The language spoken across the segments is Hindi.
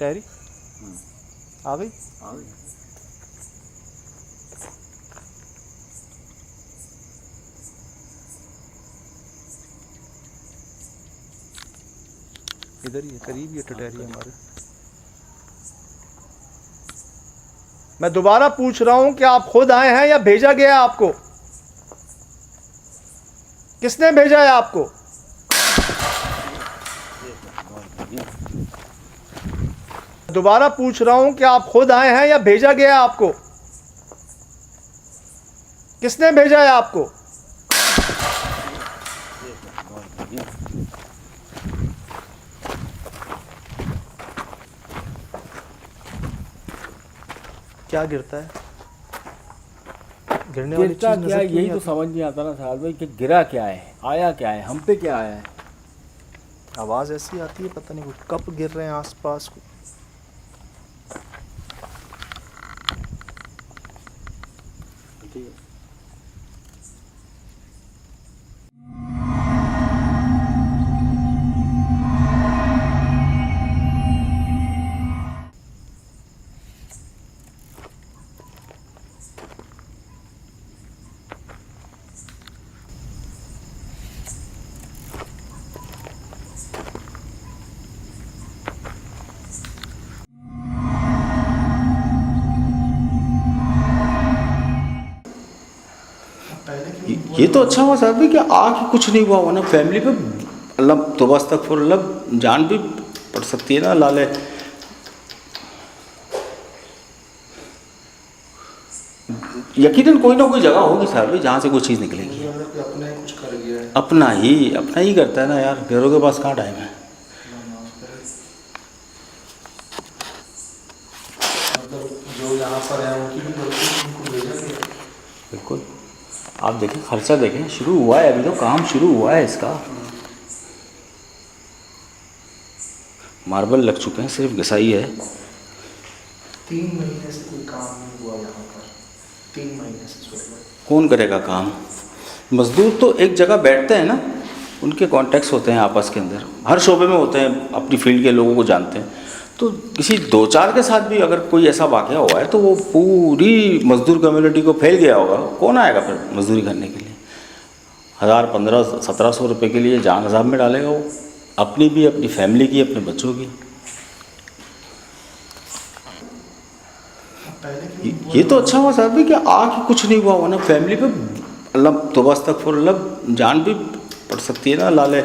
टहरी आ गई। इधर ही है, करीब ही है टटहरी हमारे। मैं दोबारा पूछ रहा हूं कि आप खुद आए हैं या भेजा गया आपको? किसने भेजा है आपको? दोबारा पूछ रहा हूं कि आप खुद आए हैं या भेजा गया आपको? किसने भेजा है आपको? क्या गिरता है? गिरने वाली गिरता चीज क्या नजर है, क्यों यही नहीं तो आती? समझ नहीं आता ना साहब भाई कि गिरा क्या है, आया क्या है, हम पे क्या आया है। आवाज ऐसी आती है, पता नहीं वो कब गिर रहे हैं आसपास। ये तो अच्छा हुआ साहब कि आके कुछ नहीं हुआ, वरना फैमिली पे अल्लाह तौबा अस्तगफुरुल्लाह जान भी पड़ सकती है ना लाले। यकीनन कोई ना कोई जगह होगी साहब जहाँ से कोई चीज़ निकलेगी। अपना ही कुछ कर गया है। अपना ही करता है ना यार, घरों के पास कहाँ टाइम है। मतलब जो यहाँ पर है उनकी भी गलती है, उनको भेजा गया। बिल्कुल, आप देखें खर्चा देखें, शुरू हुआ है अभी तो, काम शुरू हुआ है इसका। मार्बल लग चुके हैं, सिर्फ घिसाई है। 3 महीने से कोई काम नहीं हुआ यहाँ पर। 3 महीने से कौन करेगा काम? मजदूर तो एक जगह बैठते हैं ना, उनके कॉन्टैक्ट्स होते हैं आपस के अंदर, हर शोबे में होते हैं, अपनी फील्ड के लोगों को जानते हैं। तो किसी 2-4 के साथ भी अगर कोई ऐसा वाक़या हुआ है तो वो पूरी मजदूर कम्युनिटी को फैल गया होगा। कौन आएगा फिर मजदूरी करने के लिए? 1000, 1500, 1700 रुपये के लिए जान अजाब में डालेगा वो, अपनी भी, अपनी फैमिली की, अपने बच्चों की। ये तो अच्छा हुआ साहब कि आके कुछ नहीं हुआ, वरना फैमिली पे अल्लाह तौबा अस्तगफुरुल्लाह जान भी पड़ सकती है ना लाले।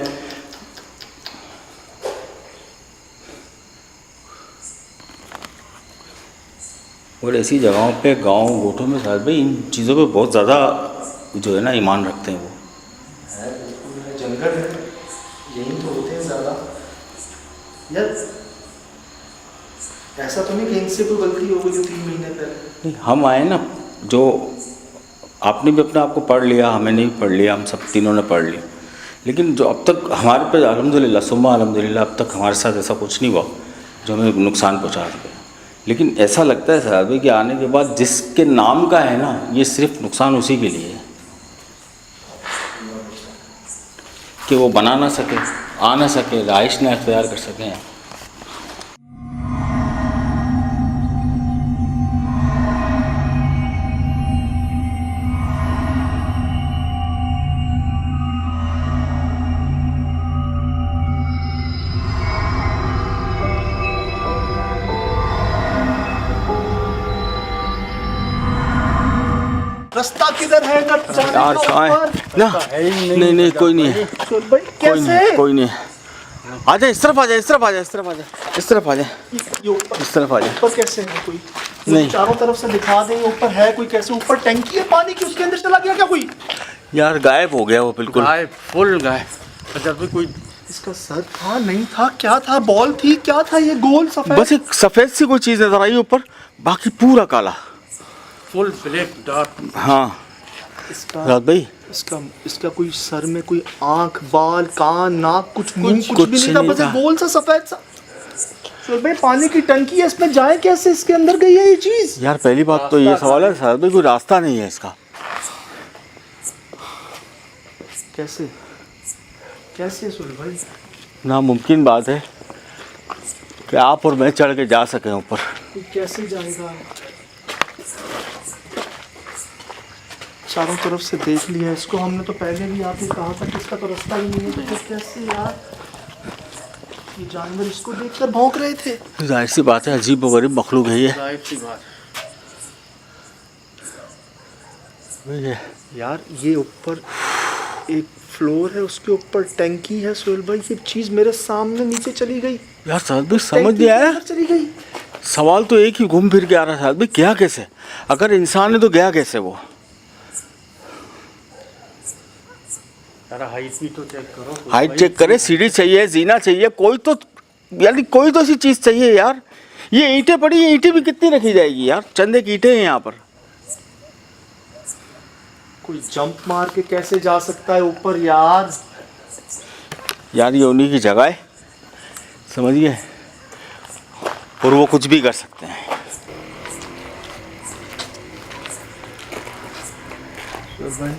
और ऐसी जगहों पे, गांव गोठों में साहब भाई इन चीज़ों पे बहुत ज़्यादा जो है ना ईमान रखते हैं वो। है बिल्कुल जंगल है, यही तो होते हैं ज़्यादा। यार ऐसा तो नहीं कि इनसे कोई गलती हो गई जो 3 महीने पहले? नहीं, हम आए ना, जो आपने भी अपने आप को पढ़ लिया, हमें नहीं पढ़ लिया, हम सब तीनों ने पढ़ लिया, लेकिन जो अब तक हमारे पे अल्हम्दुलिल्लाह सुम्मा अल्हम्दुलिल्लाह अब तक हमारे साथ ऐसा कुछ नहीं हुआ जो हमें नुकसान पहुँचा सके। लेकिन ऐसा लगता है साहब कि आने के बाद जिसके नाम का है ना, ये सिर्फ नुकसान उसी के लिए है कि वो बना ना सके, आ ना सके, रहाइश ना अख्तियार कर सकें। रास्ता किधर है इधर जाने यार का कहाँ ऊपर? है ना? नहीं कोई नहीं है, चल भाई कैसे? कोई नहीं है। आ जा, इस तरफ आ जा, इस तरफ आ जा, इस तरफ आ जा, इस तरफ आ जा, ये ऊपर इस तरफ आ जा। ऊपर कैसे है कोई? नहीं। चारों तरफ से दिखा दें ऊपर है कोई कैसे? ऊपर टंकी है पानी की, उसके अंदर चला गया क्या कोई? यार गायब हो गया वो बिल्कुल, गायब, फुल गायब। अच्छा भी कोई इसका सर था नहीं था, क्या था? बॉल थी, क्या था ये गोल सफेद? बस एक सफ़ेद सी कोई चीज़ नजर आई ऊपर, बाकी पूरा काला। Full black dark. हाँ इसका रात भाई, इसका कोई सर में कोई आंख, बाल, कान, नाक, कुछ मुंह कुछ कुछ भी नहीं था, नहीं बस एक था। गोल सा सफेद सा। तो भाई पानी की टंकी है, इसमें जाए कैसे? इसके अंदर गई है ये चीज? यार पहली बात तो ये सवाल है साहब भाई, कोई रास्ता नहीं है इसका। कैसे कैसे सुन भाई? नामुमकिन बात है कि आप और मैं चढ़ के जा सकें ऊपर। ये कैसे जाएगा? चारों तरफ से देख लिया इसको हमने, तो पहले भी आपने कहा था कि इसका तो रास्ता ही नहीं है, तो फिर कैसे यार? ये जानवर इसको देखकर भौंक रहे थे। जाहिर सी बात है, अजीब व गरीब मखलूक है ये। जाहिर सी बात ये यार। ये ऊपर एक फ्लोर है, उसके ऊपर टैंकी है सोहेल भाई। ये चीज़ मेरे सामने नीचे चली गई यार साहब भाई समझ नहीं आया। चली गई। सवाल तो एक ही घूम फिर के आ रहा है साहब भाई, गया कैसे? अगर इंसान है तो गया कैसे वो? हाइट भी तो चेक करो। हाइट चेक करे, सीढ़ी चाहिए, जीना चाहिए, कोई तो यानी कोई तो ऐसी चीज़ चाहिए यार। ये ईंटें पड़ी, ये ईंटें भी कितनी रखी जाएगी यार? चंदे की ईंटें हैं यहाँ पर। कोई जंप मार के कैसे जा सकता है ऊपर यार? यार ये उन्हीं की जगह है, समझिए, और वो कुछ भी कर सकते हैं। भाई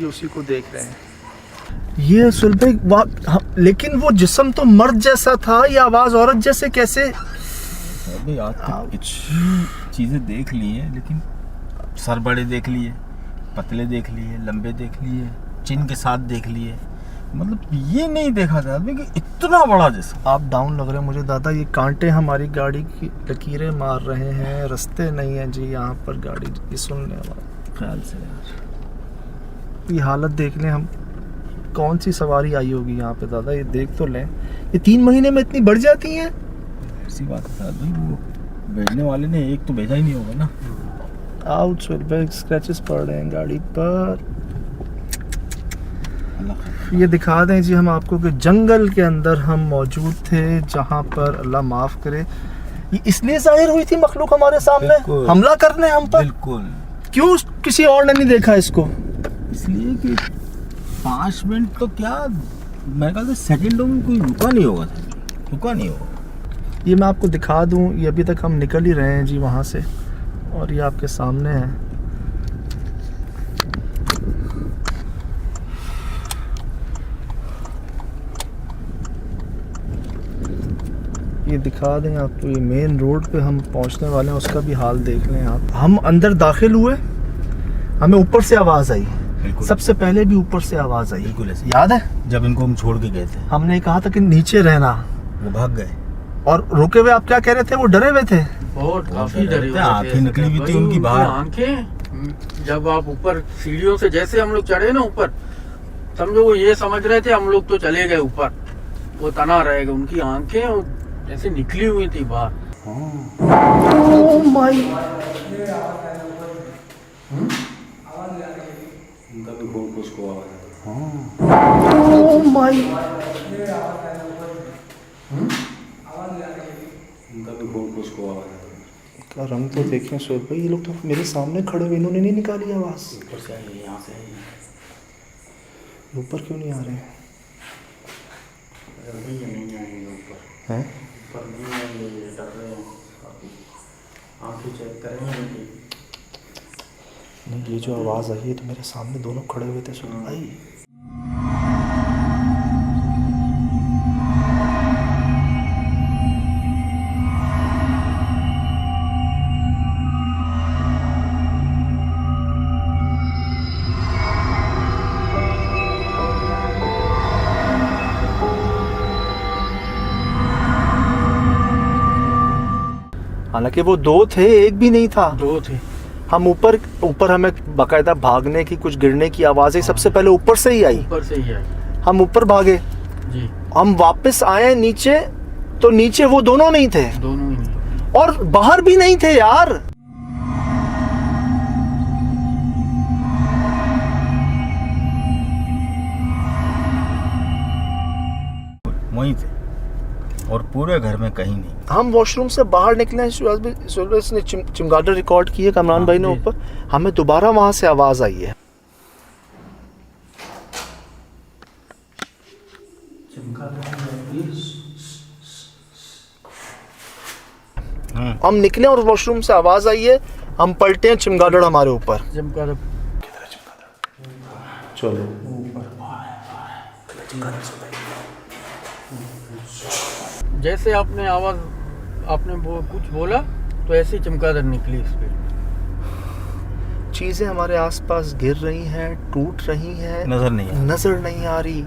ये उसी को देख रहे हैं। ये सुलभ लेकिन वो जिस्म तो मर्द जैसा था, ये आवाज औरत जैसे कैसे? अभी आज तक कुछ चीज़ें देख ली हैं, लेकिन सर बड़े देख लिए, पतले देख लिए, लंबे देख लिए, चिन के साथ देख लिए, मतलब ये नहीं देखा था अभी कि इतना बड़ा जिस्म। आप डाउन लग रहे हैं मुझे दादा। ये कांटे हमारी गाड़ी की लकीरें मार रहे हैं, रास्ते नहीं है जी यहाँ पर गाड़ी। ये सुन लें हमारा ख्याल से यार, ये हालत देख लें, हम कौन सी सवारी आई होगी यहाँ पे दादा। ये देख तो लें, ये 3 महीने में इतनी बढ़ जाती हैं। ऐसी बात है साहब भाई, वो भेजने वाले ने एक तो भेजा ही नहीं होगा ना। आउट स्क्रैचेस पड़ रहे हैं गाड़ी पर। ये दिखा दें जी हम आपको कि जंगल के अंदर हम मौजूद थे, जहाँ पर अल्लाह माफ़ करे ये इसलिए जाहिर हुई थी मखलूक हमारे सामने हमला करने हम पर। बिल्कुल। क्यों किसी और ने नहीं देखा इसको? इसलिए कि 5 मिनट तो क्या, मेरे ख्याल से सेकेंडों में कोई रुका नहीं होगा, रुका नहीं होगा। ये मैं आपको दिखा दूं, ये अभी तक हम निकल ही रहे हैं जी वहाँ से, और ये आपके सामने है। ये दिखा दें आपको, ये मेन रोड पे हम पहुंचने वाले हैं, उसका भी हाल देख लें आप। हम अंदर दाखिल हुए, हमें ऊपर से आवाज़ आई। सबसे पहले भी ऊपर से आवाज़ आई, बिल्कुल ऐसे। याद है जब इनको हम छोड़ के गए थे, हमने कहा था कि नीचे रहना, वो भाग गए और रुके हुए आप क्या कह रहे थे? वो डरे हुए थे, बहुत काफी डरे हुए थे। आंखें निकली हुई थी उनकी बाहर। आंखें जब आप ऊपर सीढ़ियों से जैसे हम लोग चढ़े ना ऊपर, समझो वो ये समझ रहे थे हम लोग तो चले गए ऊपर, वो तना रहेगा। उनकी आंखें जैसे निकली हुई थी बाहर। ओह माय, उनका भी खूब उसको ओह माय, उनका भी खूब उसको का रंग तो देखें सोहेल भाई। ये लोग तो मेरे सामने खड़े हुए, इन्होंने नहीं निकाली आवाज़। ऊपर से आई, यहाँ से आई। ऊपर क्यों नहीं आ रहे हैं? नहीं आएंगे ऊपर, हैं? ऊपर नहीं आएंगे, डर रहे हैं। आँखें चेक करेंगे। नहीं, ये जो आवाज़ आई है तो मेरे सामने दोनों खड़े हुए थे सोहेल भाई। हालांकि वो 2 थे, एक भी नहीं था। 2 थे। हम ऊपर हमें बाकायदा भागने की, कुछ गिरने की आवाज़ें सबसे पहले ऊपर से ही आई। ऊपर से ही आई हम ऊपर भागे जी। हम वापस आए नीचे, तो नीचे वो दोनों नहीं थे, दोनों ही नहीं। और बाहर भी नहीं थे यार। वहीं थे, और पूरे घर में कहीं नहीं। हम वॉशरूम से बाहर निकले, ने चिमगादड़ रिकॉर्ड की है कमरान भाई ने ऊपर, हमें दोबारा वहां से आवाज आई है। हम निकले और वॉशरूम से आवाज आई है, हम पलटे हैं, चिमगादड़ हमारे ऊपर। चमगादड़ चलो जैसे आपने आवाज आपने कुछ बोला तो ऐसी चमगादड़ निकली स्पीड में। चीजें हमारे आसपास गिर रही हैं, टूट रही हैं, नजर नहीं है। नजर नहीं आ रही।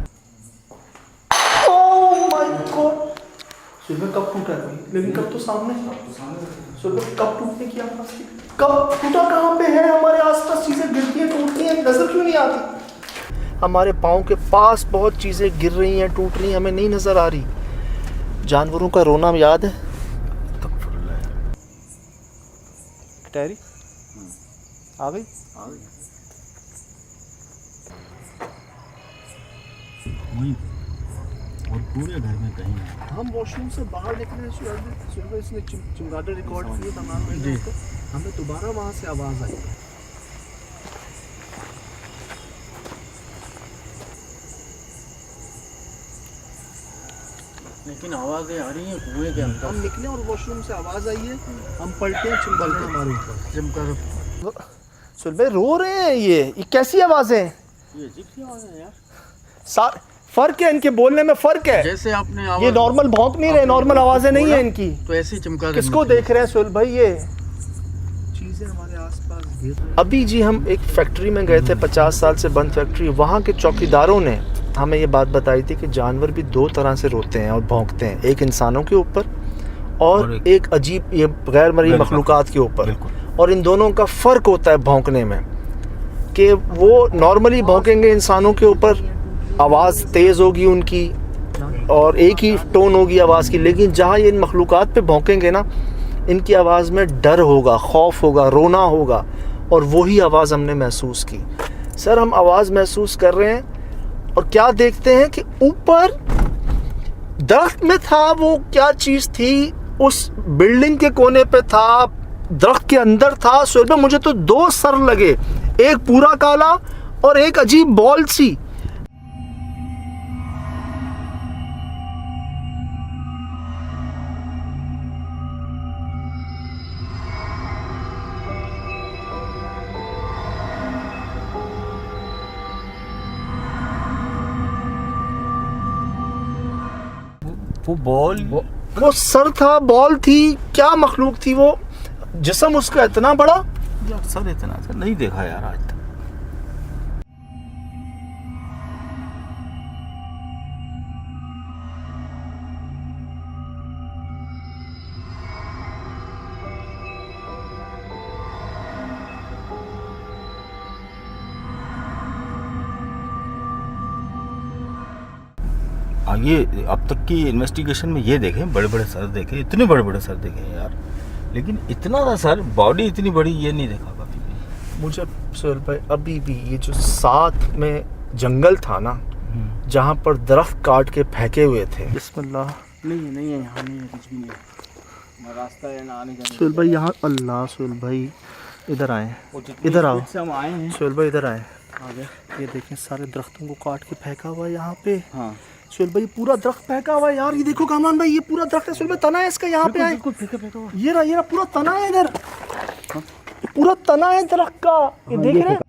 ओह माय गॉड, सुबह कब टूटा है? लेकिन कब तो सामने सुबह कब टूटने की आसपास की, कब टूटा, कहाँ पे है? हमारे आसपास चीजें गिरती हैं, टूटती हैं, नजर क्यों नहीं आती? हमारे पाँव के पास बहुत चीजें गिर रही हैं, टूट रही हैं, हमें नहीं नजर आ रही। जानवरों का रोना याद है? टैरी आ गई? और पूरे घर में कहीं नहीं। हम वॉशरूम से बाहर निकले, सुबह इसने चमगादड़ रिकॉर्ड किए तमाम जी। हमें दोबारा वहाँ से आवाज़ आई। लेकिन आवाजें आ रही हैं कुएं के अंदर। हम निकले और वॉशरूम से आवाज़ आई है, हम पलटे हैं, चमगादड़ हमारे ऊपर। चमगादड़ सुबह रो रहे हैं। ये कैसी आवाज़ें हैं? ये अजीब सी आवाज है यार। फर्क है, इनके बोलने में फर्क है। जैसे आपने ये नॉर्मल भौंक नहीं रहे, नॉर्मल आवाज़ें नहीं है इनकी। तो ऐसी चमगादड़ किसको निकली। देख रहे हैं सुहेल भाई? ये चीज़ें हमारे आसपास गिर रही हैं। अभी जी हम एक फैक्ट्री में गए थे, 50 साल से बंद फैक्ट्री। वहाँ के चौकीदारों ने हमें ये बात बताई थी कि जानवर भी दो तरह से रोते हैं और भौंकते हैं, एक इंसानों के ऊपर और एक अजीब ये गैर मरी मखलूक़ात के ऊपर। और इन दोनों का फ़र्क होता है भौंकने में, कि वो नॉर्मली भौंकेंगे इंसानों के ऊपर, आवाज़ तेज़ होगी उनकी और एक ही टोन होगी आवाज़ की, लेकिन जहाँ ये इन मखलूक़ात पे भौंकेंगे ना, इनकी आवाज़ में डर होगा, खौफ होगा, रोना होगा। और वही आवाज़ हमने महसूस की। सर हम आवाज़ महसूस कर रहे हैं और क्या देखते हैं कि ऊपर दरख्त में था, वो क्या चीज़ थी, उस बिल्डिंग के कोने पे था, दरख्त के अंदर था। सुबह मुझे तो दो सर लगे, एक पूरा काला और एक अजीब बॉल सी। वो बॉल, वो सर था, बॉल थी, क्या मखलूक थी वो? जिस्म उसका इतना बड़ा, सर इतना सर नहीं देखा यार आज तक। ये अब तक की इन्वेस्टिगेशन में ये देखे, बड़े बड़े सर देखे, इतने बड़े बड़े सर देखे यार, लेकिन इतना सा सर, बॉडी इतनी बड़ी ये नहीं देखा कभी भी। मुझे सुहेल भाई अभी भी ये जो साथ में जंगल था ना, जहाँ पर दरख्त काट के फेंके हुए थे, बिस्मिल्लाह, नहीं है यहाँ, नहीं है कुछ भी नहीं है, रास्ता है ना आने जाने। सुहेल भाई यहाँ, अल्लाह सुहेल भाई इधर आए, इधर आओ हम आए हैं। सुहेल भाई इधर आए। आगे ये देखें सारे दरख्तों को काट के फेंका हुआ है यहाँ पे। हाँ सुहेल भाई पूरा दरख्त फेंका हुआ है यार, ये देखो कामरान भाई, ये पूरा दरख्त है सुहेल भाई, तना है इसका यहाँ पे आए, ये रहा पूरा तना है इधर, पूरा तना है दरख्त का, ये देख रहे हैं।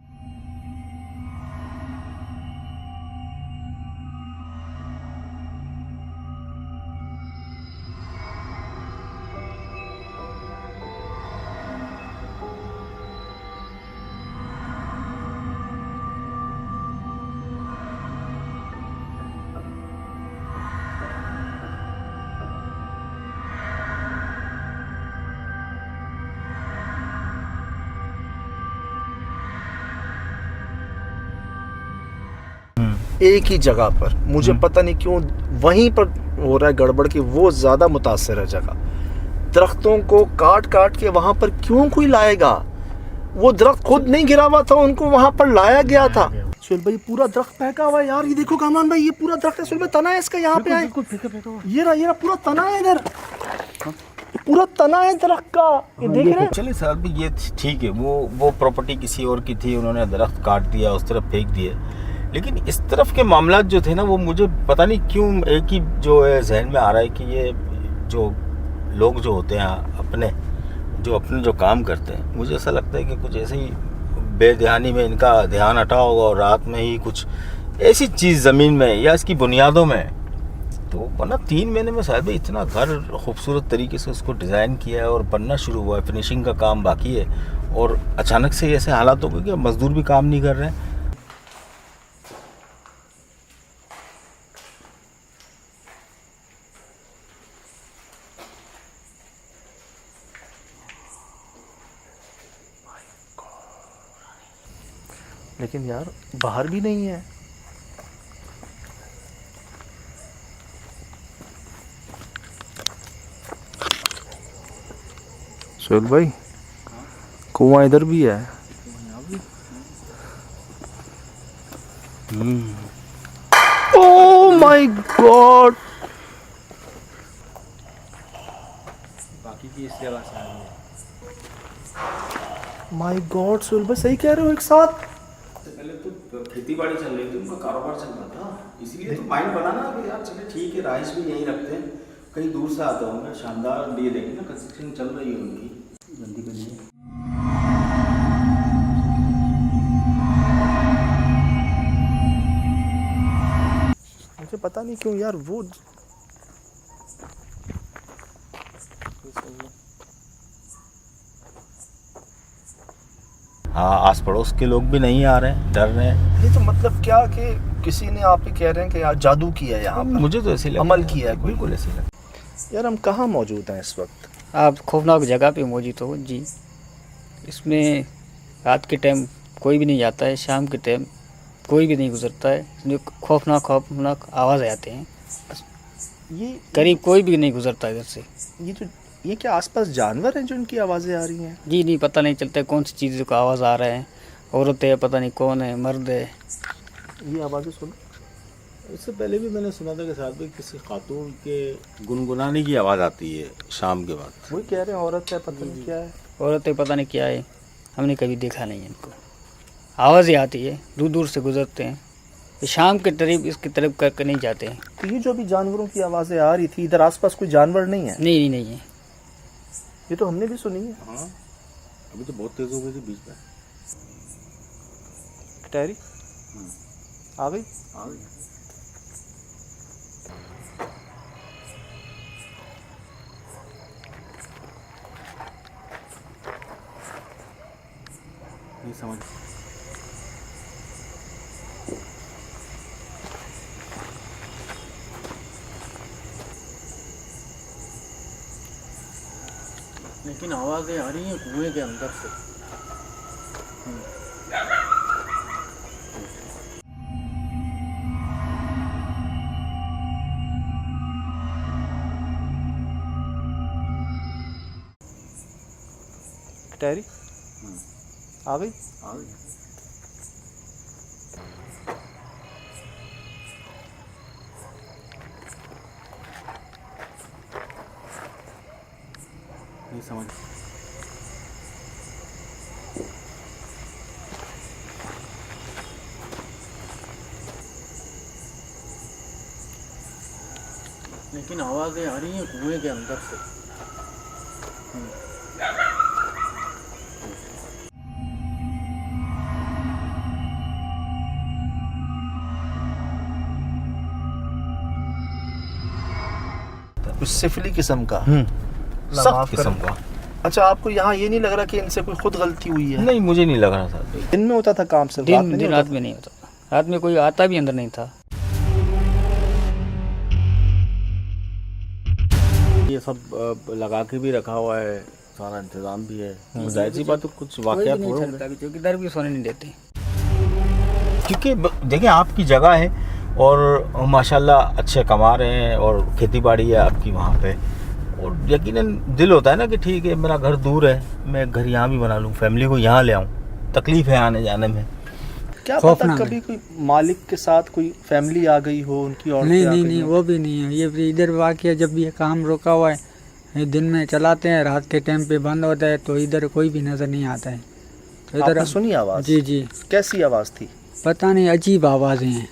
एक ही जगह पर, मुझे पता नहीं क्यों वहीं पर हो रहा है गड़बड़ की, वो ज़्यादा मुतासर है जगह। दरख्तों को काट काट के वहाँ पर क्यों कोई लाएगा? वो दरख्त खुद नहीं गिरा हुआ था, उनको वहाँ पर लाया गया था। सुहेल भाई पूरा दरख्त फेंका हुआ है यार, ये देखो कामरान भाई, ये पूरा दरख्त है सुहेल भाई, तना है इसका यहाँ पे आए, ये रहा पूरा तना है इधर, पूरा तना है दरख्त का, ये देख रहे हैं। चलिए सर भी ये ठीक है, वो प्रॉपर्टी किसी और की थी, उन्होंने दरख्त काट दिया, उस तरफ फेंक दिए, लेकिन इस तरफ के मामला जो थे ना, वो मुझे पता नहीं क्यों एक ही जो है जहन में आ रहा है कि ये जो लोग जो होते हैं अपने जो काम करते हैं, मुझे ऐसा लगता है कि कुछ ऐसे ही बेध्यानी में इनका ध्यान हटा होगा और रात में ही कुछ ऐसी चीज़ ज़मीन में या इसकी बुनियादों में तो मतलब 3 महीने में साहब इतना घर खूबसूरत तरीके से उसको डिज़ाइन किया है और बनना शुरू हुआ है, फिनिशिंग का काम बाकी है, और अचानक से ऐसे हालात हो गए कि मज़दूर भी काम नहीं कर रहे हैं। लेकिन यार बाहर भी नहीं है। सोहेल भाई, कुआं इधर भी है। ओह माय गॉड, बाकी की इस जगह से आ रही है। माय गॉड सोहेल भाई, सही कह रहे हो। एक साथ पहले तो खेती बाड़ी चल रही थी, उनका कारोबार चल रहा था, इसीलिए तो माइंड बना ना कि यार चलिए ठीक है, राइस भी यहीं रखते हैं, कहीं दूर से आते होंगे, शानदार लिए देखें ना, कंस्ट्रक्शन चल रही है उनकी, जल्दी करिए। मुझे पता नहीं क्यों यार वो हाँ, आस पड़ोस के लोग भी नहीं आ रहे हैं, डर रहे हैं। ये तो मतलब क्या कि किसी ने, आप ही कह रहे हैं कि यार जादू किया है यहाँ पर, मुझे तो ऐसे लगता अमल किया है कोई। बिल्कुल ऐसे लगता है। यार हम कहाँ मौजूद हैं इस वक्त? आप खौफनाक जगह पे मौजूद हो जी। इसमें रात के टाइम कोई भी नहीं जाता है, शाम के टाइम कोई भी नहीं गुजरता है। इसमें खौफनाक आवाज़ आते हैं, ये करीब कोई भी नहीं गुजरता इधर से। ये क्या आसपास जानवर हैं जो इनकी आवाज़ें आ रही हैं? जी नहीं, पता नहीं चलता है कौन सी चीज़ का आवाज़ आ रहा है, औरत है, पता नहीं कौन है, मर्द है। ये आवाज़ें सुनो। इससे पहले भी मैंने सुना था कि साथ में किसी खातून के गुनगुनाने की आवाज़ आती है शाम के बाद। वही कह रहे हैं, औरत है, पता नहीं क्या है। औरत है, पता नहीं क्या है, हमने कभी देखा नहीं है इनको। आवाज़ें आती है, दूर दूर से गुजरते हैं, शाम के करीब इसकी तरफ करके नहीं जाते हैं। तो ये जो अभी जानवरों की आवाज़ें आ रही थी, इधर आसपास कोई जानवर नहीं है? नहीं है। ये तो हमने भी सुनी है। हाँ, अभी तो बहुत तेज़ हो गई थी बीच में। टहरी आ गई। ये समझ लेकिन आवाज़ें आ रही हैं कुएं के अंदर से। टहरी आ गई। ये समझ लेकिन आवाज़ें आ रही हैं कुएं के अंदर से। कुछ सिफली किस्म का, सख्त माफ किस्म करें। का। अच्छा, आपको यहाँ ये नहीं लग रहा कि इनसे कोई खुद गलती हुई है? नहीं, मुझे नहीं लग रहा था। दिन में होता था काम, सिर्फ रात में नहीं रात होता में नहीं होता, रात में कोई आता भी अंदर नहीं था। ये सब लगा के भी रखा हुआ है, सारा इंतजाम भी है, जाहिर सी बात है कुछ वाकयात हुए होंगे। क्योंकि दर भी सोने नहीं देते। क्योंकि देखिए आपकी जगह है और माशाल्लाह अच्छे कमा रहे हैं और खेती बाड़ी है आपकी वहाँ पे, और यकीनन दिल होता है ना कि ठीक है मेरा घर दूर है, मैं घर यहाँ भी बना लूँ, फैमिली को यहाँ ले आऊँ, तकलीफ है आने जाने में। क्या पता कभी कोई मालिक के साथ कोई फैमिली आ गई हो, उनकी और नहीं वो भी नहीं है। ये भी इधर वाकई जब ये काम रुका हुआ है, ये दिन में चलाते हैं, रात के टाइम पे बंद होता है, तो इधर कोई भी नज़र नहीं आता है। तो आपने सुनी आवाज़? जी। कैसी आवाज़ थी? पता नहीं, अजीब आवाज़ें हैं।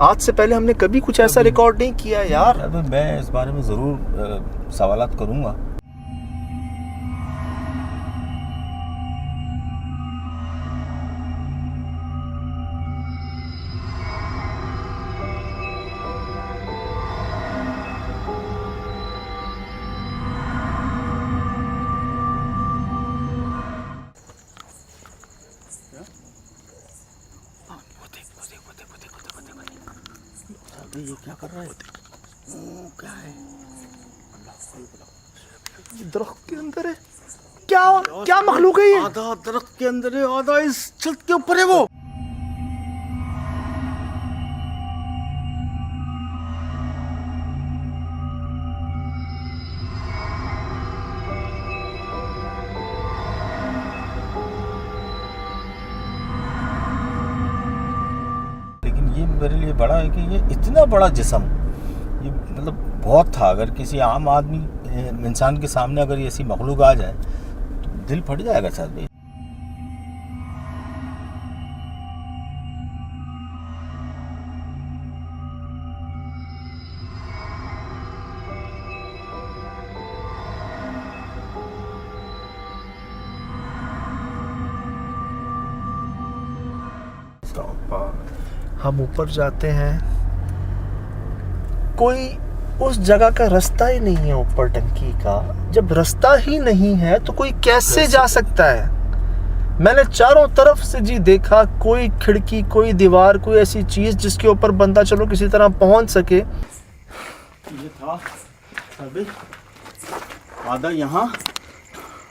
आज से पहले हमने कभी कुछ ऐसा रिकॉर्ड नहीं किया यार। अबे मैं इस बारे में ज़रूर सवालात करूँगा। ये क्या कर रहा है? क्या है? दरख्त के अंदर है। क्या क्या मखलूक है ये? आधा दरख्त के अंदर है, आधा इस छत के ऊपर है वो। लेकिन ये मेरे लिए बड़ा है कि ये इतना बड़ा जिस्म, ये मतलब बहुत था। अगर किसी आम आदमी इंसान के सामने अगर ये ऐसी मखलूक आ जाए तो दिल फट जाएगा साहब भाई। हम ऊपर जाते हैं, कोई उस जगह का रास्ता ही नहीं है ऊपर टंकी का। जब रास्ता ही नहीं है तो कोई कैसे जा सकता है? मैंने चारों तरफ से जी देखा, कोई खिड़की, कोई दीवार, कोई ऐसी चीज जिसके ऊपर बंदा चलो किसी तरह पहुंच सके। ये था अभी आधा यहाँ,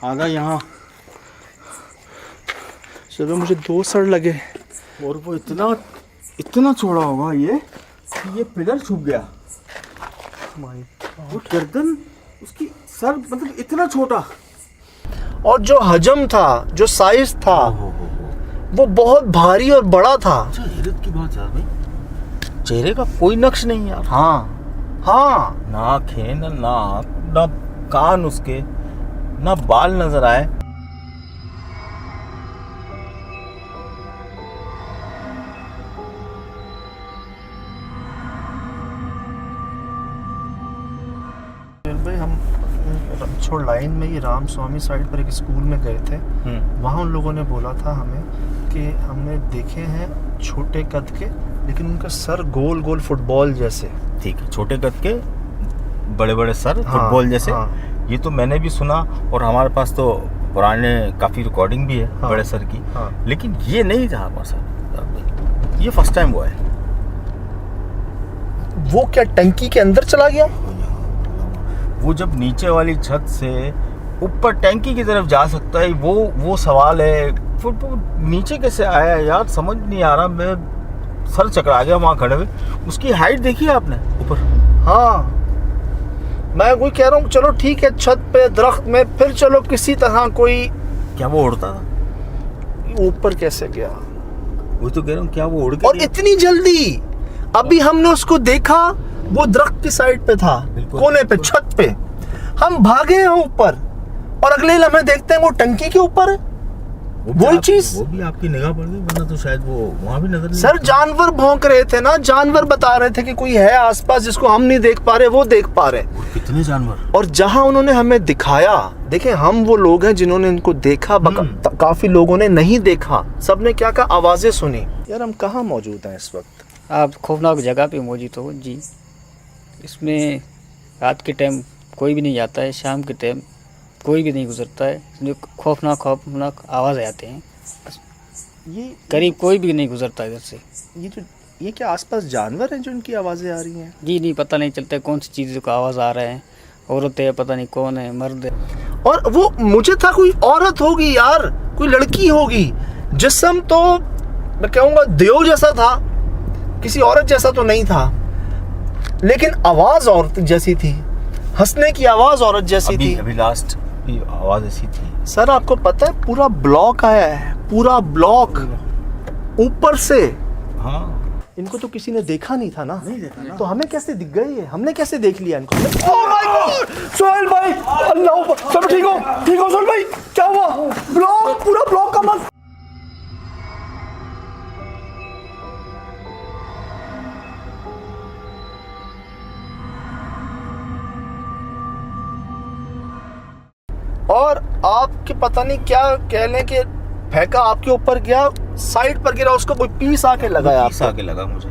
आधा यहाँ। चलो मुझे 2 सर लगे। और वो इतना चौड़ा होगा ये पिलर छुप गया। वो गर्दन उसकी सर मतलब इतना छोटा, और जो हजम था, जो साइज था, वो बहुत भारी और बड़ा था। अच्छा हैरत की बात है भाई, चेहरे का कोई नक्श नहीं यार। हाँ, ना आँखें, ना नाक, ना कान, उसके ना बाल नजर आए। भाई हम रणछोड़ लाइन में, ये राम स्वामी साइड पर एक स्कूल में गए थे। वहाँ उन लोगों ने बोला था हमें कि हमने देखे हैं छोटे कद के, लेकिन उनका सर गोल गोल फुटबॉल जैसे। ठीक है, छोटे कद के बड़े बड़े सर, फुटबॉल जैसे। ये तो मैंने भी सुना, और हमारे पास तो पुराने काफ़ी रिकॉर्डिंग भी है बड़े सर की। लेकिन ये नहीं था हमारे साथ, ये फर्स्ट टाइम हुआ है। वो क्या टंकी के अंदर चला गया? वो जब नीचे वाली छत से ऊपर टैंकी की तरफ जा सकता है, वो सवाल है। फिर वो नीचे कैसे आया यार, समझ नहीं आ रहा। मैं सर चकरा गया वहाँ खड़े हुए। उसकी हाइट देखी है आपने ऊपर? हाँ, मैं वही कह रहा हूँ। चलो ठीक है, छत पे दरख्त में, फिर चलो किसी तरह कोई। क्या वो उड़ता था? ऊपर कैसे गया? वो तो कह रहा हूँ, क्या वो उड़ गया? और इतनी जल्दी? अभी हमने उसको देखा, वो दरख्त की साइड पे था, कोने पे, छत पे। हम भागे हैं ऊपर, और अगले लम्हे देखते हैं वो टंकी के ऊपर है। वही चीज। वो भी आपकी निगाह पड़ गई, वरना तो शायद वो वहाँ भी नजर नहीं। सर जानवर भौंक रहे थे ना, जानवर बता रहे थे कि कोई है आसपास जिसको हम नहीं देख पा रहे, वो देख पा रहे। कितने जानवर! और जहां उन्होंने हमें दिखाया, देखें हम वो लोग हैं जिन्होंने इनको देखा, काफी लोगों ने नहीं देखा। सबने क्या कहा, आवाजें सुनी। यार हम कहाँ मौजूद हैं इस वक्त? आप खौफनाक जगह पे मौजूद हो जी। इसमें रात के टाइम कोई भी नहीं जाता है, शाम के टाइम कोई भी नहीं गुजरता है। जो खौफनाक आवाज़ आते हैं, ये करीब कोई भी नहीं गुजरता इधर से। ये क्या आसपास जानवर हैं जो इनकी आवाज़ें आ रही हैं? जी नहीं, पता नहीं चलता कौन सी चीज़ का आवाज़ आ रहा है। औरत है, पता नहीं कौन है, मर्द है। और वो मुझे था कोई औरत होगी यार, कोई लड़की होगी। जिस्म तो मैं कहूँगा देव जैसा था, किसी औरत जैसा तो नहीं था, लेकिन आवाज़ औरत जैसी थी, हंसने की आवाज़ औरत जैसी थी। अभी लास्ट भी आवाज़ ऐसी थी। सर आपको पता है पूरा ब्लॉक आया है, पूरा ब्लॉक ऊपर से। हाँ, इनको तो किसी ने देखा नहीं था ना, नहीं देखा ना। तो हमें कैसे दिख गए ये? हमने कैसे देख लिया इनको? Oh my God! सोहेल भाई, अल्लाह, सब ठीक हो सोहेल भाई? क्या हुआ? ब्लॉक, पूरा ब्लॉक का मत। और आपके पता नहीं क्या कह लें कि फेंका आपके ऊपर गया, साइड पर गिरा, उसको कोई पीस आके लगाया। पीस आके लगा मुझे।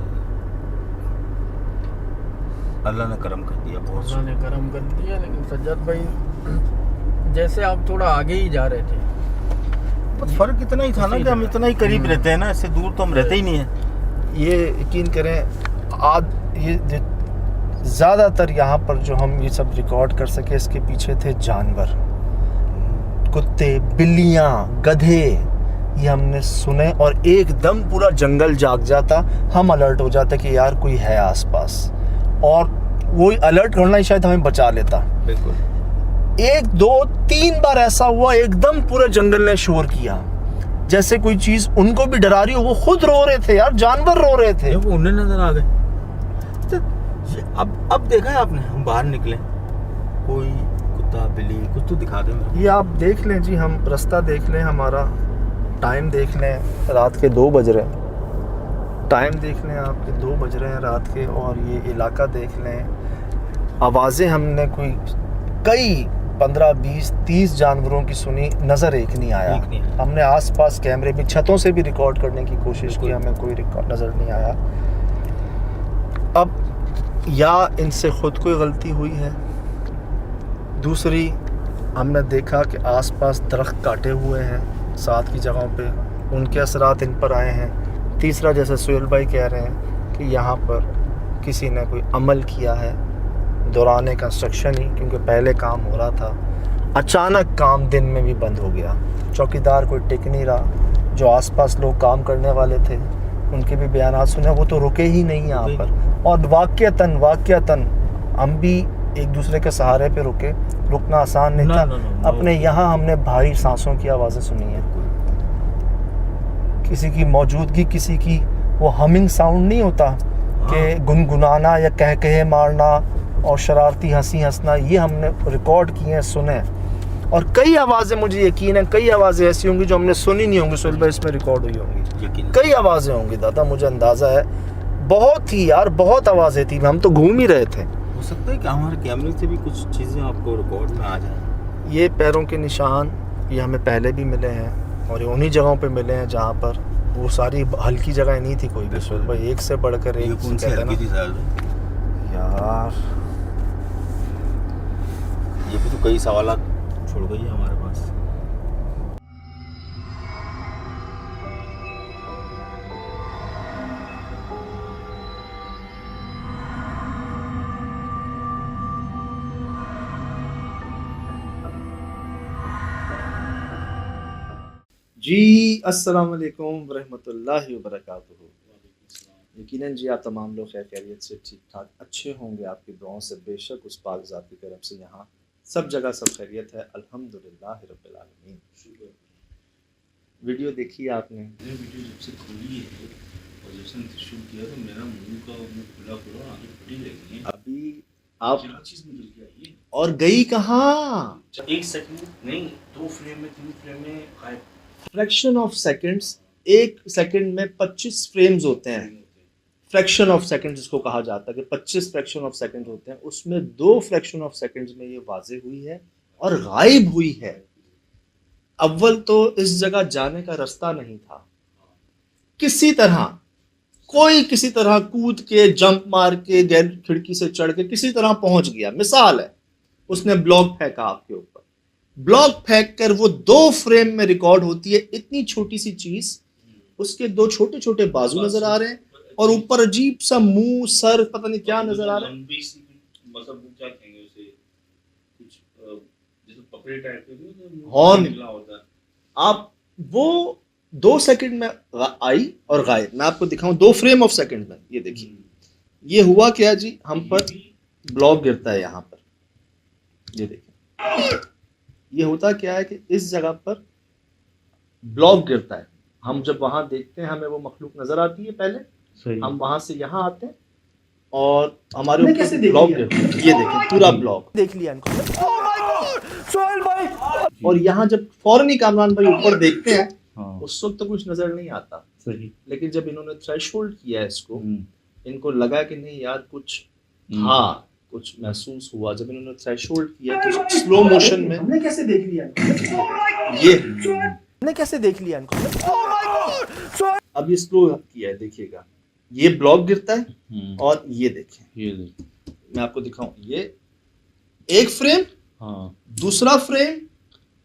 अल्लाह ने करम कर दिया, बहुत अल्लाह ने करम कर दिया। लेकिन सज्जाद भाई, जैसे आप थोड़ा आगे ही जा रहे थे, बस फर्क इतना ही था ना कि हम इतना ही करीब रहते हैं ना, इससे दूर तो हम रहते ही नहीं है। ये यकीन करें, ये ज़्यादातर यहाँ पर जो हम ये सब रिकॉर्ड कर सके, इसके पीछे थे जानवर, कुत्ते, बिल्लियाँ, गधे, ये हमने सुने और एकदम पूरा जंगल जाग जाता। हम अलर्ट हो जाते कि यार कोई है आसपास, और वो अलर्ट करना ही शायद हमें बचा लेता। बिल्कुल। 1, 2, 3 बार ऐसा हुआ, एकदम पूरे जंगल ने शोर किया जैसे कोई चीज उनको भी डरा रही हो। वो खुद रो रहे थे यार, जानवर रो रहे थे। वो उन्हें नजर आ गए। तो अब देखा है आपने, हम बाहर निकले, कोई कुत्ता बिल्ली कुछ तो दिखा दे मेरे को। ये आप देख लें जी, हम रास्ता देख लें, हमारा टाइम देख लें, रात के 2 बज रहे हैं। टाइम देख लें आपके 2 बज रहे हैं रात के, और ये इलाका देख लें। आवाज़ें हमने कोई कई 15, 20, 30 जानवरों की सुनी, नज़र एक नहीं आया। हमने आसपास कैमरे में छतों से भी रिकॉर्ड करने की कोशिश की, हमें कोई रिकॉर्ड नज़र नहीं आया। अब या इनसे ख़ुद कोई गलती हुई है, दूसरी हमने देखा कि आसपास दरख्त काटे हुए हैं 7 की जगहों पे, उनके असरात इन पर आए हैं। तीसरा, जैसे सुहेल भाई कह रहे हैं कि यहाँ पर किसी ने कोई अमल किया है दौरान कंस्ट्रक्शन ही, क्योंकि पहले काम हो रहा था, अचानक काम दिन में भी बंद हो गया। चौकीदार कोई टिक नहीं रहा, जो आसपास लोग काम करने वाले थे उनके भी बयान सुने, वो तो रुके ही नहीं यहाँ पर। और वाक़यतन हम भी एक दूसरे के सहारे पे रुके, रुकना आसान नहीं था। अपने यहाँ हमने भारी सांसों की आवाज़ें सुनी है, किसी की मौजूदगी, किसी की वो हमिंग साउंड नहीं होता कि गुनगुनाना या कह मारना और शरारती हंसी हंसना, ये हमने रिकॉर्ड किए हैं, सुने। और कई आवाज़ें, मुझे यकीन है कई आवाज़ें ऐसी होंगी जो हमने सुनी नहीं होंगी, सुहेल भाई इसमें रिकॉर्ड हुई होंगी। कई आवाज़ें होंगी दादा, मुझे अंदाज़ा है। बहुत ही यार, बहुत आवाज़ें थी, हम तो घूम ही रहे थे। हो सकता है कि हमारे कैमरे से भी कुछ चीज़ें आपको रिकॉर्ड में आ जाए। ये पैरों के निशान, ये हमें पहले भी मिले हैं, और ये उन्हीं जगहों पे मिले हैं जहाँ पर वो सारी हल्की जगह नहीं थी कोई भी। सुहेल भाई एक से बढ़कर एक, कौन सी हल्की थी यार, ये भी तो कई सवाल छोड़ गई है हमारे पास। जी अस्सलाम वालेकुम रहमतुल्लाहि व बरकातुहू। यकीनन जी आप तमाम लोग खैर खैरियत से ठीक ठाक अच्छे होंगे, आपकी दुआओं से बेशक उस पाक ज़ात की तरफ से यहाँ सब जगह सब खैरियत है, अल्हम्दुलिल्लाह रब्बिल आलमीन। वीडियो देखी आपने? वीडियो जब से खुली है और जब से शूट किया तो मेरा मुंह का खुला आंखें फटी रही हैं। अभी आप क्या चीज़ निकल के आई है? और गई कहाँ? 1 सेकंड नहीं, 2 फ्रेम में 3 फ्रेम में गायब। फ्रैक्शन ऑफ सेकंड्स, 1 सेकंड में 25 फ्रेम्स होते हैं। फ्रैक्शन ऑफ सेकंड जिसको कहा जाता है कि 25 फ्रैक्शन ऑफ सेकंड होते हैं, उसमें 2 फ्रैक्शन ऑफ सेकंड्स में ये वाज़ेह हुई है और गायब हुई है। अव्वल तो इस जगह जाने का रास्ता नहीं था, किसी तरह कोई किसी तरह कूद के, जंप मार के, गैर खिड़की से चढ़ के किसी तरह पहुंच गया। मिसाल है, उसने ब्लॉक फेंका आपके ऊपर, ब्लॉक फेंक कर वो 2 फ्रेम में रिकॉर्ड होती है। इतनी छोटी सी चीज, उसके 2 छोटे छोटे बाजू नजर आ रहे हैं और ऊपर अजीब सा मुंह, सर, पता नहीं क्या नजर आ रहा है। मतलब वो क्या कहेंगे उसे, कुछ जैसे पकड़े टाइप के हॉर्न निकला होता है। आप वो 2 सेकंड में आई और गायब। मैं आपको दिखाऊं 2 फ्रेम ऑफ सेकंड में। ये देखिए, ये हुआ क्या जी, हम पर ब्लॉक गिरता है यहाँ पर, ये देखिए, ये होता क्या है कि इस जगह पर ब्लॉक गिरता है। हम जब वहां देखते हैं हमें वो मखलूक नजर आती है पहले, हम वहां से यहाँ आते हैं और हमारे ऊपर ब्लॉक गिरता है। ये देखिए पूरा ब्लॉक देख लिया इनको। सोहेल भाई, और यहाँ जब फौरन ही कामरान भाई ऊपर देखते हैं, उस वक्त तो कुछ नजर नहीं आता। सही। लेकिन जब इन्होंने थ्रेशोल्ड किया है इसको, इनको लगा कि नहीं यार कुछ था, कुछ महसूस हुआ। जब इन्होंने थ्रेशोल्ड किया तो स्लो मोशन में हमने कैसे देख लिया हमने कैसे देख लिया इनको। अब ये स्लो किया है, देखिएगा, ये ब्लॉक गिरता है और ये देखिए, ये देखिए, मैं आपको दिखाऊं, ये 1 फ्रेम, हाँ, दूसरा फ्रेम,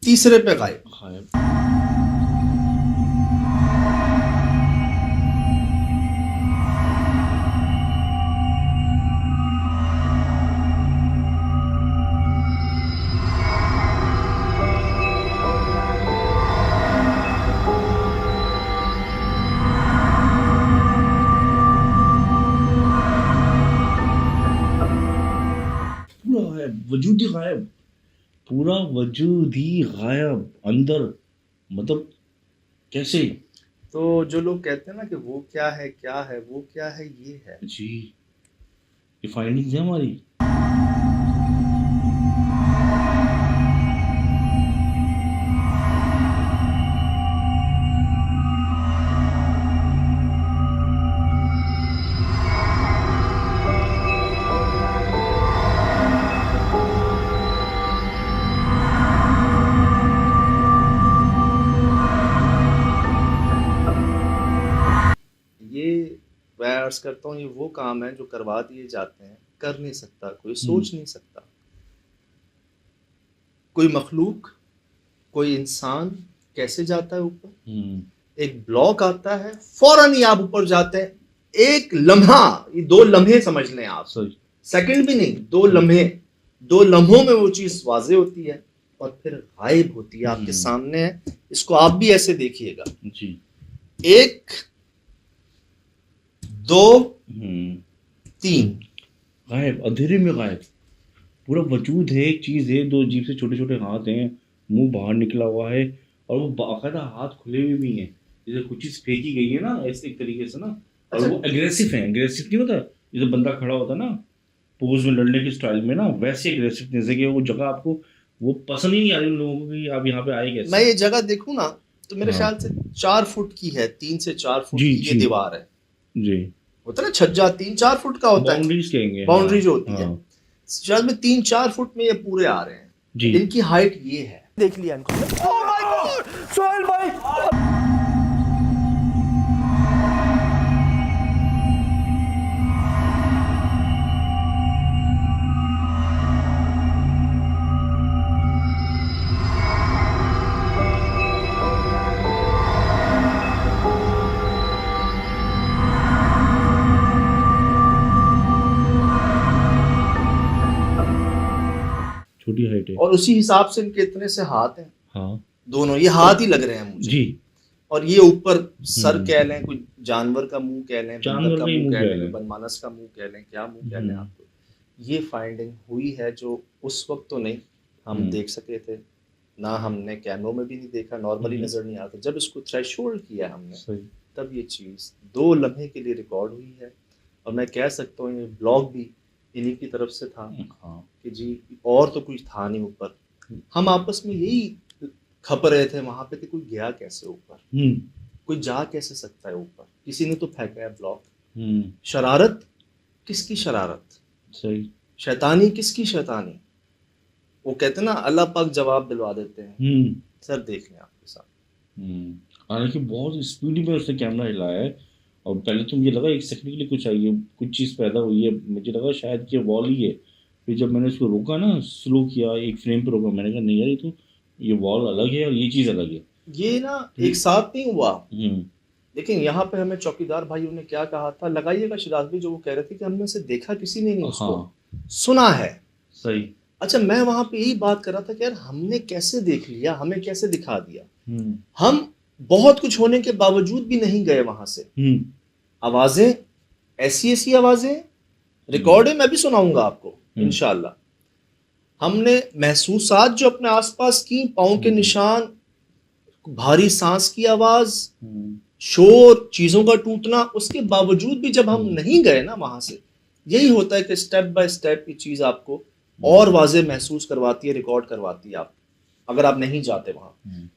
तीसरे पे गायब। वजूद ही गायब, पूरा वजूद ही गायब अंदर, मतलब कैसे? तो जो लोग कहते हैं ना कि वो क्या है वो क्या है, ये है जी, ये फाइंडिंग्स है हमारी। ये मैं अर्ज करता हूँ, ये वो काम है जो करवा दिए जाते हैं, कर नहीं सकता कोई, सोच नहीं सकता कोई मखलूक, कोई इंसान कैसे जाता है ऊपर। एक ब्लॉक आता है, फौरन ही आप ऊपर जाते हैं, एक लम्हा, ये 2 लम्हे समझ लें आप, सही। सेकंड भी नहीं, 2 लम्हे, 2 लम्हों में वो चीज वाजे होती है और फिर गायब होती है, आपके सामने है। इसको आप भी ऐसे देखिएगा, जी, 1 2 3 गायब, अंधेरे में गायब, पूरा वजूद है, एक चीज है, 2 अजीब से छोटे छोटे हाथ हैं, मुंह बाहर निकला हुआ है, और वो बाकायदा हाथ खुले हुए भी हैं, जैसे कुछ चीज फेंकी गई है ना, ऐसे एक तरीके से ना। और अच्छा। वो एग्रेसिव है, एग्रेसिव नहीं होता जैसे बंदा खड़ा होता है ना पोज में लड़ने के स्टाइल में ना, वैसे एग्रेसिवनेस है कि वो जगह आपको वो पसंद ही नहीं आ रही उन लोगों को कि आप यहाँ पे आए कैसे। मैं ये जगह देखूं ना तो मेरे हाँ। ख्याल से 4 फुट की है, 3 से 4 फुट जी, की ये जी। दीवार है, जी, होता है ना छज्जा 3-4 फुट का होता है, बाउंड्रीज कहेंगे, बाउंड्री हाँ, जो होती है, हाँ, शायद में 3-4 फुट में ये पूरे आ रहे हैं। जी। इनकी हाइट ये है, देख लिया इनको। Oh my God! सोहेल भाई! छोटी हाइट है, और उसी हिसाब से इनके इतने से हाथ हैं, हाँ, दोनों ये हाथ ही लग रहे हैं मुझे। जी, और ये ऊपर सर कह लें, कोई जानवर का मुंह कह लें, जानवर बंदर का का ही मुंह मुंह कह कह लें, लें। बनमानस का मुंह कह लें, क्या मुंह कह लें आपको, ये फाइंडिंग हुई है जो उस वक्त तो नहीं हम देख सके थे, ना हमने कैमरों में भी नहीं देखा, नॉर्मली नजर नहीं आता। जब इसको थ्रेशोल्ड किया हमने, सही, तब ये चीज़ 2 लम्हे के लिए रिकॉर्ड हुई है। और मैं कह सकता हूँ ये ब्लॉग भी इन्हीं की तरफ से था हाँ, कि जी और तो कुछ था नहीं ऊपर। हम आपस में यही खप रहे थे वहां पे कि कोई गया कैसे ऊपर, कोई जा कैसे सकता है ऊपर, किसी ने तो फेंका है ब्लॉक। शरारत किसकी शरारत, सही, शैतानी किसकी शैतानी। वो कहते हैं ना अल्लाह पाक जवाब दिलवा देते हैं। सर देख लें आपके साथ, हालांकि बहुत स्पीड में उसने कैमरा हिलाया है, और पहले तो मुझे लगा 1 सेकंड के लिए कुछ आई है, कुछ चीज़ पैदा हुई है, मुझे लगा शायद कि वॉल ही है। फिर जब मैंने उसको रोका ना, स्लो किया, 1 फ्रेम पे रोका, मैंने कहा नहीं यार, ये तो ये वॉल अलग है और ये चीज़ अलग है। ये ना एक साथ नहीं हुआ। हम्म, लेकिन यहाँ पे हमें चौकीदार भाइयों ने क्या कहा था, लगाइएगा शिराज भी, जो वो कह रहे थे कि हमने से देखा किसी ने नहीं, उसको हाँ, सुना है। सही, अच्छा, मैं वहां पे यही बात कर रहा था कि यार हमने कैसे देख लिया, हमें कैसे दिखा दिया। हम्म, हम बहुत कुछ होने के बावजूद भी नहीं गए वहां से। आवाजें ऐसी आवाजें रिकॉर्ड है, मैं भी सुनाऊंगा आपको इंशाल्लाह। हमने महसूसात जो अपने आसपास की, पाँव के निशान, भारी सांस की आवाज, शोर, चीजों का टूटना, उसके बावजूद भी जब हम नहीं गए ना वहां से, यही होता है कि स्टेप बाय स्टेप ये चीज आपको और वाजे महसूस करवाती है, रिकॉर्ड करवाती है आप, अगर आप नहीं जाते वहां।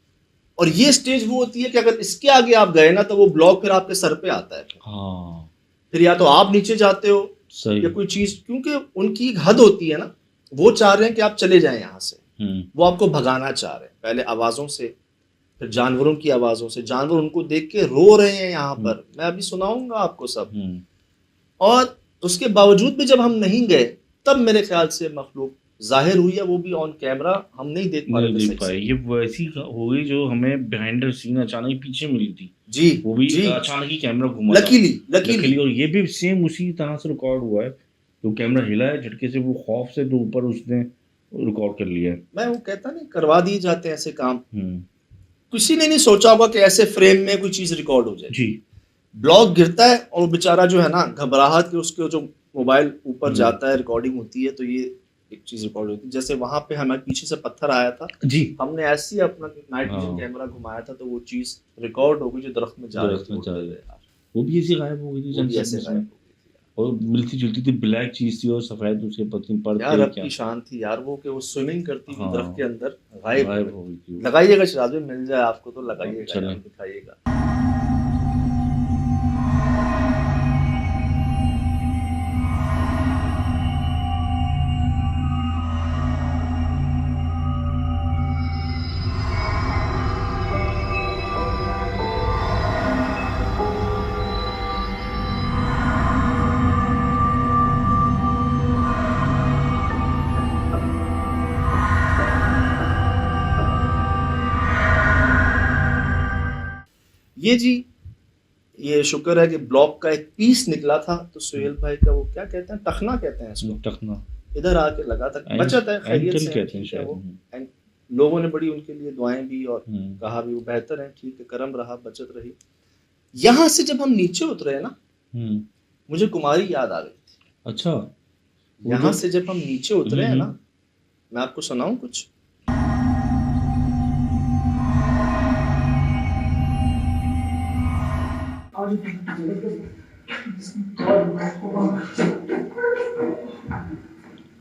और ये स्टेज वो होती है कि अगर इसके आगे आप गए ना तो वो ब्लॉक फिर आपके सर पे आता है। हाँ, फिर या तो आप नीचे जाते हो सही, या कोई चीज, क्योंकि उनकी एक हद होती है ना, वो चाह रहे हैं कि आप चले जाएं यहाँ से, वो आपको भगाना चाह रहे हैं, पहले आवाजों से, फिर जानवरों की आवाजों से। जानवर उनको देख के रो रहे हैं यहाँ पर, मैं अभी सुनाऊंगा आपको सब। और उसके बावजूद भी जब हम नहीं गए, तब मेरे ख्याल से मखलूक जाहिर हुई है, वो भी ऑन कैमरा हम नहीं देख पा रहे थे, नहीं देख पाए। ये वैसी हो गई जो हमें बिहाइंड द सीन अचानक ही पीछे मिली थी, जी, वो भी जी, अचानक ही कैमरा घुमा था। लकीली और ये भी सेम उसी तरह से रिकॉर्ड हुआ है, तो कैमरा हिला है झटके से, वो खौफ से तो ऊपर उसने रिकॉर्ड कर लिया है। मैं वो कहता नहीं, करवा दिए जाते हैं ऐसे काम। किसी ने नहीं सोचा होगा कि ऐसे फ्रेम में कोई चीज रिकॉर्ड हो जाए। जी, ब्लॉक गिरता है और बेचारा जो है ना, घबराहट के उसके जो मोबाइल ऊपर जाता है, रिकॉर्डिंग होती है, तो ये एक चीज रिकॉर्ड होती है। जैसे वहां पे हमारे पीछे से पत्थर आया था, जी हमने ऐसे ही अपना नाइट विजन हाँ। कैमरा घुमाया था, तो वो चीज रिकॉर्ड हो गई जो दरख्त में जा रही दरख्त में थी। जा रही है। वो भी ऐसी गायब हो गई थी वो भी sunset ऐसे में गायब हो गई थी। और मिलती जुलती थी, ब्लैक चीज थी और सफेद उसके पत्नी पर यार अब क्या की शान थी यार वो, कि वो स्विमिंग करती हुई हाँ। दरख्त के अंदर गायब हो गायब गई। हो गई थी वो। लगाइएगा शराब में मिल जाए आपको तो लगाइएगा चलें। यार, दिखाइएगा। ये जी, ये शुक्र है कि ब्लॉक का एक पीस निकला था, तो सुहेल भाई का वो क्या कहते हैं, टखना कहते हैं इसको, टखना इधर आके लगा था, बचत है, खैरियत एंकल से है, कहते हैं ठीक है शायद। वो। लोगों ने बड़ी उनके लिए दुआएं भी और हम्म। कहा भी वो बेहतर है, ठीक है, करम रहा, बचत रही। यहाँ से जब हम नीचे उतरे ना, हम्म। मुझे कुमारी याद आ गई। अच्छा वो यहाँ जो- से जब हम नीचे उतरे हैं ना, मैं आपको सुनाऊं कुछ।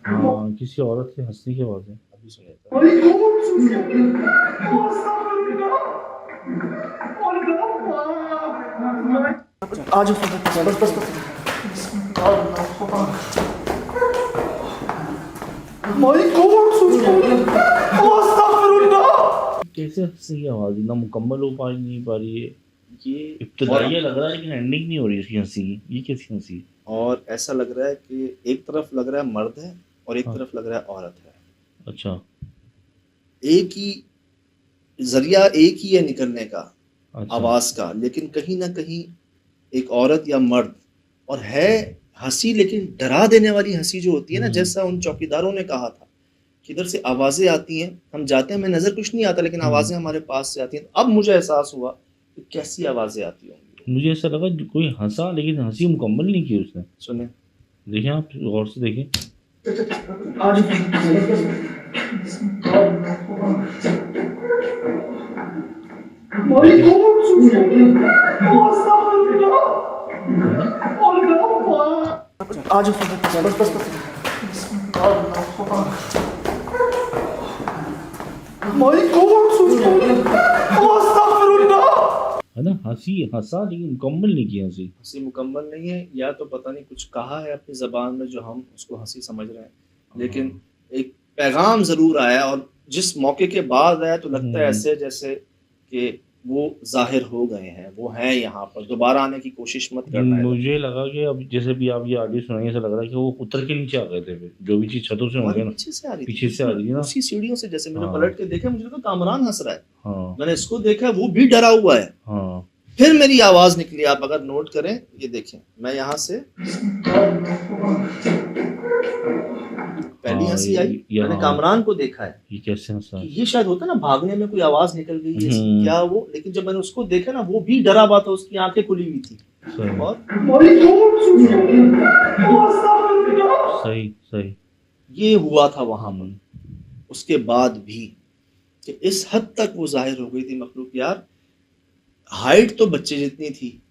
हाँ किसी औरत के हंसने की आवाज है। अभी सुनिए आज बस बस बस कैसे हंसने की आवाज ना मुकम्मल हो पा नहीं पा रही है। ये इब्तदाइया लग रहा है लेकिन एंडिंग नहीं हो रही इसकी हंसी की। ये कैसी हंसी? और ऐसा लग रहा है कि एक तरफ लग रहा है मर्द है और एक हाँ। तरफ लग रहा है औरत है। अच्छा एक ही जरिया एक ही है निकलने का, अच्छा आवाज का, लेकिन कहीं ना कहीं एक औरत या मर्द, और है हंसी लेकिन डरा देने वाली हंसी जो होती है ना, जैसा उन चौकीदारों ने कहा था कि इधर से आवाजें आती हैं, हम जाते हैं, हमें नजर कुछ नहीं आता, लेकिन आवाजें हमारे पास से आती हैं। अब मुझे एहसास हुआ कि कैसी आवाजें आती होंगी। मुझे ऐसा लगा कोई हंसा लेकिन हंसी मुकम्मल नहीं की उसने। सुने, देखें आप गौर से देखें। आज बस बस बस है ना, हंसी हंसा लेकिन मुकम्मल नहीं की हंसी। हंसी मुकम्मल नहीं है, या तो पता नहीं कुछ कहा है अपनी जबान में जो हम उसको हंसी समझ रहे हैं, लेकिन एक पैगाम जरूर आया, और जिस मौके के बाद आया तो लगता है ऐसे जैसे कि वो जाहिर हो गए हैं, वो हैं यहाँ पर, दोबारा आने की कोशिश मत करना है। मुझे लगा कि अब जैसे भी आप ये ऑडियो सुनाइए ऐसा लग रहा है कि वो उतर के नीचे आ गए थे फिर। जो भी चीज छतों से होंगे हमारे ना पीछे से आ रही थी, पीछे से आ रही थी ना। उसी सीढ़ियों से, जैसे मैंने हाँ। पलट के देखा, मुझे लगा कामरान हंस रहा है, हाँ मैंने इसको देखा, वो भी डरा हुआ है। हाँ फिर मेरी आवाज निकली, आप अगर नोट करें, ये देखें, मैं यहाँ से पहली हाँ, हंसी आई, यहाँ। मैंने कामरान को देखा है ये कैसे हंसा? कि ये शायद होता है ना, भागने में कोई आवाज निकल गई है, हम्म। क्या वो, लेकिन जब मैंने उसको देखा ना, वो भी डरा हुआ था, उसकी आंखें खुली हुई थी, सही और सही सही। ये हुआ था वहां पर। उसके बाद भी कि इस हद तक वो जाहिर हो गई थी मखलूक। यार हाइट तो बच्चे जितनी थी,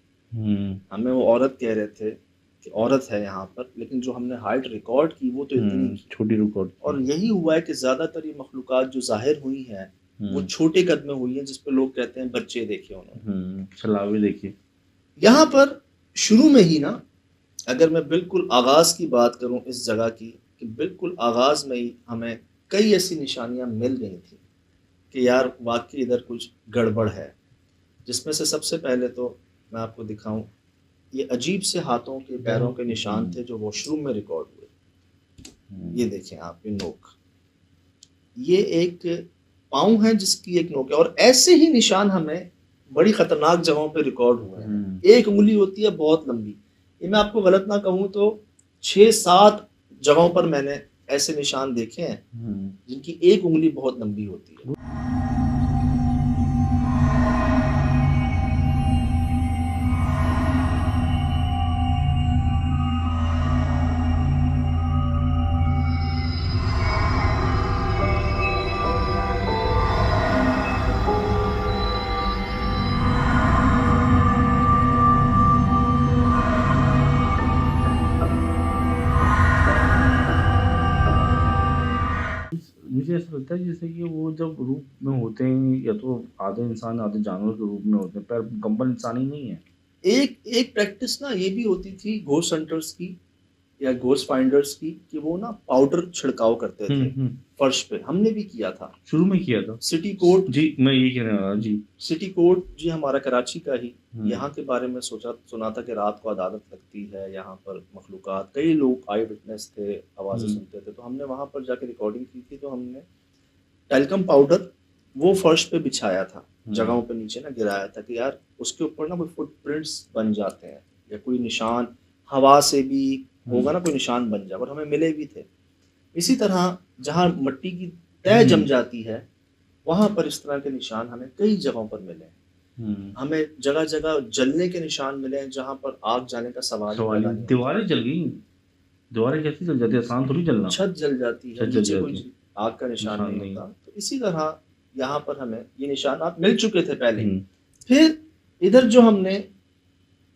हमें वो औरत कह रहे थे कि औरत है यहाँ पर, लेकिन जो हमने हाइट रिकॉर्ड की वो तो इतनी की। छोटी रिकॉर्ड। और यही हुआ है कि ज्यादातर ये मखलूकात जो जाहिर हुई हैं वो छोटे कद में हुई हैं, जिसपे लोग कहते हैं बच्चे देखे उन्होंने। छलावे देखिए यहाँ पर शुरू में ही ना, अगर मैं बिल्कुल आगाज की बात करूं इस जगह की, कि बिल्कुल आगाज में ही हमें कई ऐसी निशानियां मिल गई थी कि यार वाकई इधर कुछ गड़बड़ है। जिसमें से सबसे पहले तो मैं आपको दिखाऊं, ये अजीब से हाथों के पैरों के निशान थे जो वॉशरूम में रिकॉर्ड हुए। ये देखें आप, ये नोक, ये एक पाँव है जिसकी एक नोक है, और ऐसे ही निशान हमें बड़ी खतरनाक जगहों पे रिकॉर्ड हुए हैं। एक उंगली होती है बहुत लंबी, ये मैं आपको गलत ना कहूँ तो 6-7 जगहों पर मैंने ऐसे निशान देखे हैं जिनकी एक उंगली बहुत लंबी होती है। ऐसा लगता है जैसे कि वो जब रूप में होते हैं या तो आधे इंसान आधे जानवर के रूप में होते हैं, पर कंपन इंसान ही नहीं है। एक प्रैक्टिस ना ये भी होती थी घोस्ट हंटर्स की या घोस्ट फाइंडर्स की, कि वो ना पाउडर छिड़काव करते थे फर्श पे। हमने भी किया था, शुरू में किया था। सिटी कोर्ट जी, मैं ये कहने वाला जी। सिटी कोर्ट जी हमारा कराची का ही, यहाँ के बारे में सुना था कि रात को अदालत लगती है यहाँ पर, मखलूकात, कई लोग आई विटनेस थे, आवाज़ें सुनते थे। तो हमने वहाँ पर जाके रिकॉर्डिंग की थी। तो हमने टेल्कम पाउडर वो फर्श पे बिछाया था, जगहों पे नीचे ना गिराया था, कि यार उसके ऊपर ना कोई फुटप्रिंट्स बन जाते हैं या कोई निशान हवा से भी होगा ना, कोई निशान बन जाए। और हमें मिले भी थे। इसी तरह जहाँ मट्टी की तय जम जाती है वहां पर इस तरह के निशान हमें कई जगहों पर मिले हैं। हमें जगह जगह जलने के निशान मिले हैं जहाँ पर आग जाने का सवाल ही नहीं। दीवारें जल गई। दीवारें कैसे जल जाती है? आसान थोड़ी जलना। छत जल जाती है, छत जल नीचे जाती कोई है। आग का निशान निशान नहीं नहीं। होता। तो इसी तरह यहाँ पर हमें ये निशानात मिल चुके थे पहले। फिर इधर जो हमने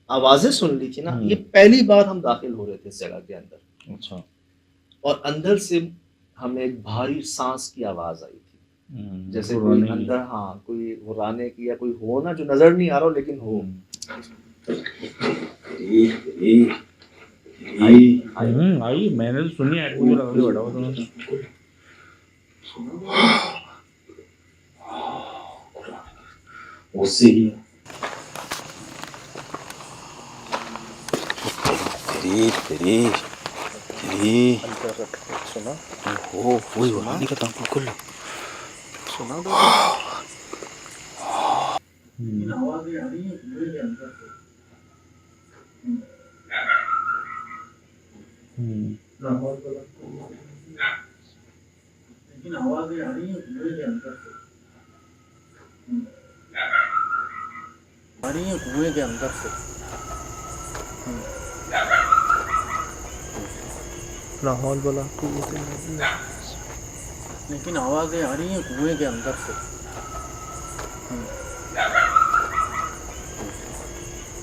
आवाजें सुन ली थी ना, ये पहली बार हम दाखिल हो रहे थे इस जगह के अंदर। अच्छा। और अंदर से हमें एक भारी सांस की आवाज आई थी, जैसे कोई अंदर, हाँ, कोई हुर्राने की या कोई हो ना, जो नजर नहीं आ रहा हो लेकिन हो। आई मैंने तो सुनी है, मुझे लगा कि बैठा हुआ था। उससे ही सुना ओ वही वाली का तंग बिल्कुल सुना आवाजें आ रही हैं कुएं के अंदर से। लेकिन आवाजें आ रही हैं कुएं के अंदर से, आ रही हैं कुएं के अंदर से। लाहौल वाला लेकिन आवाजें आ रही हैं कुएं के अंदर से।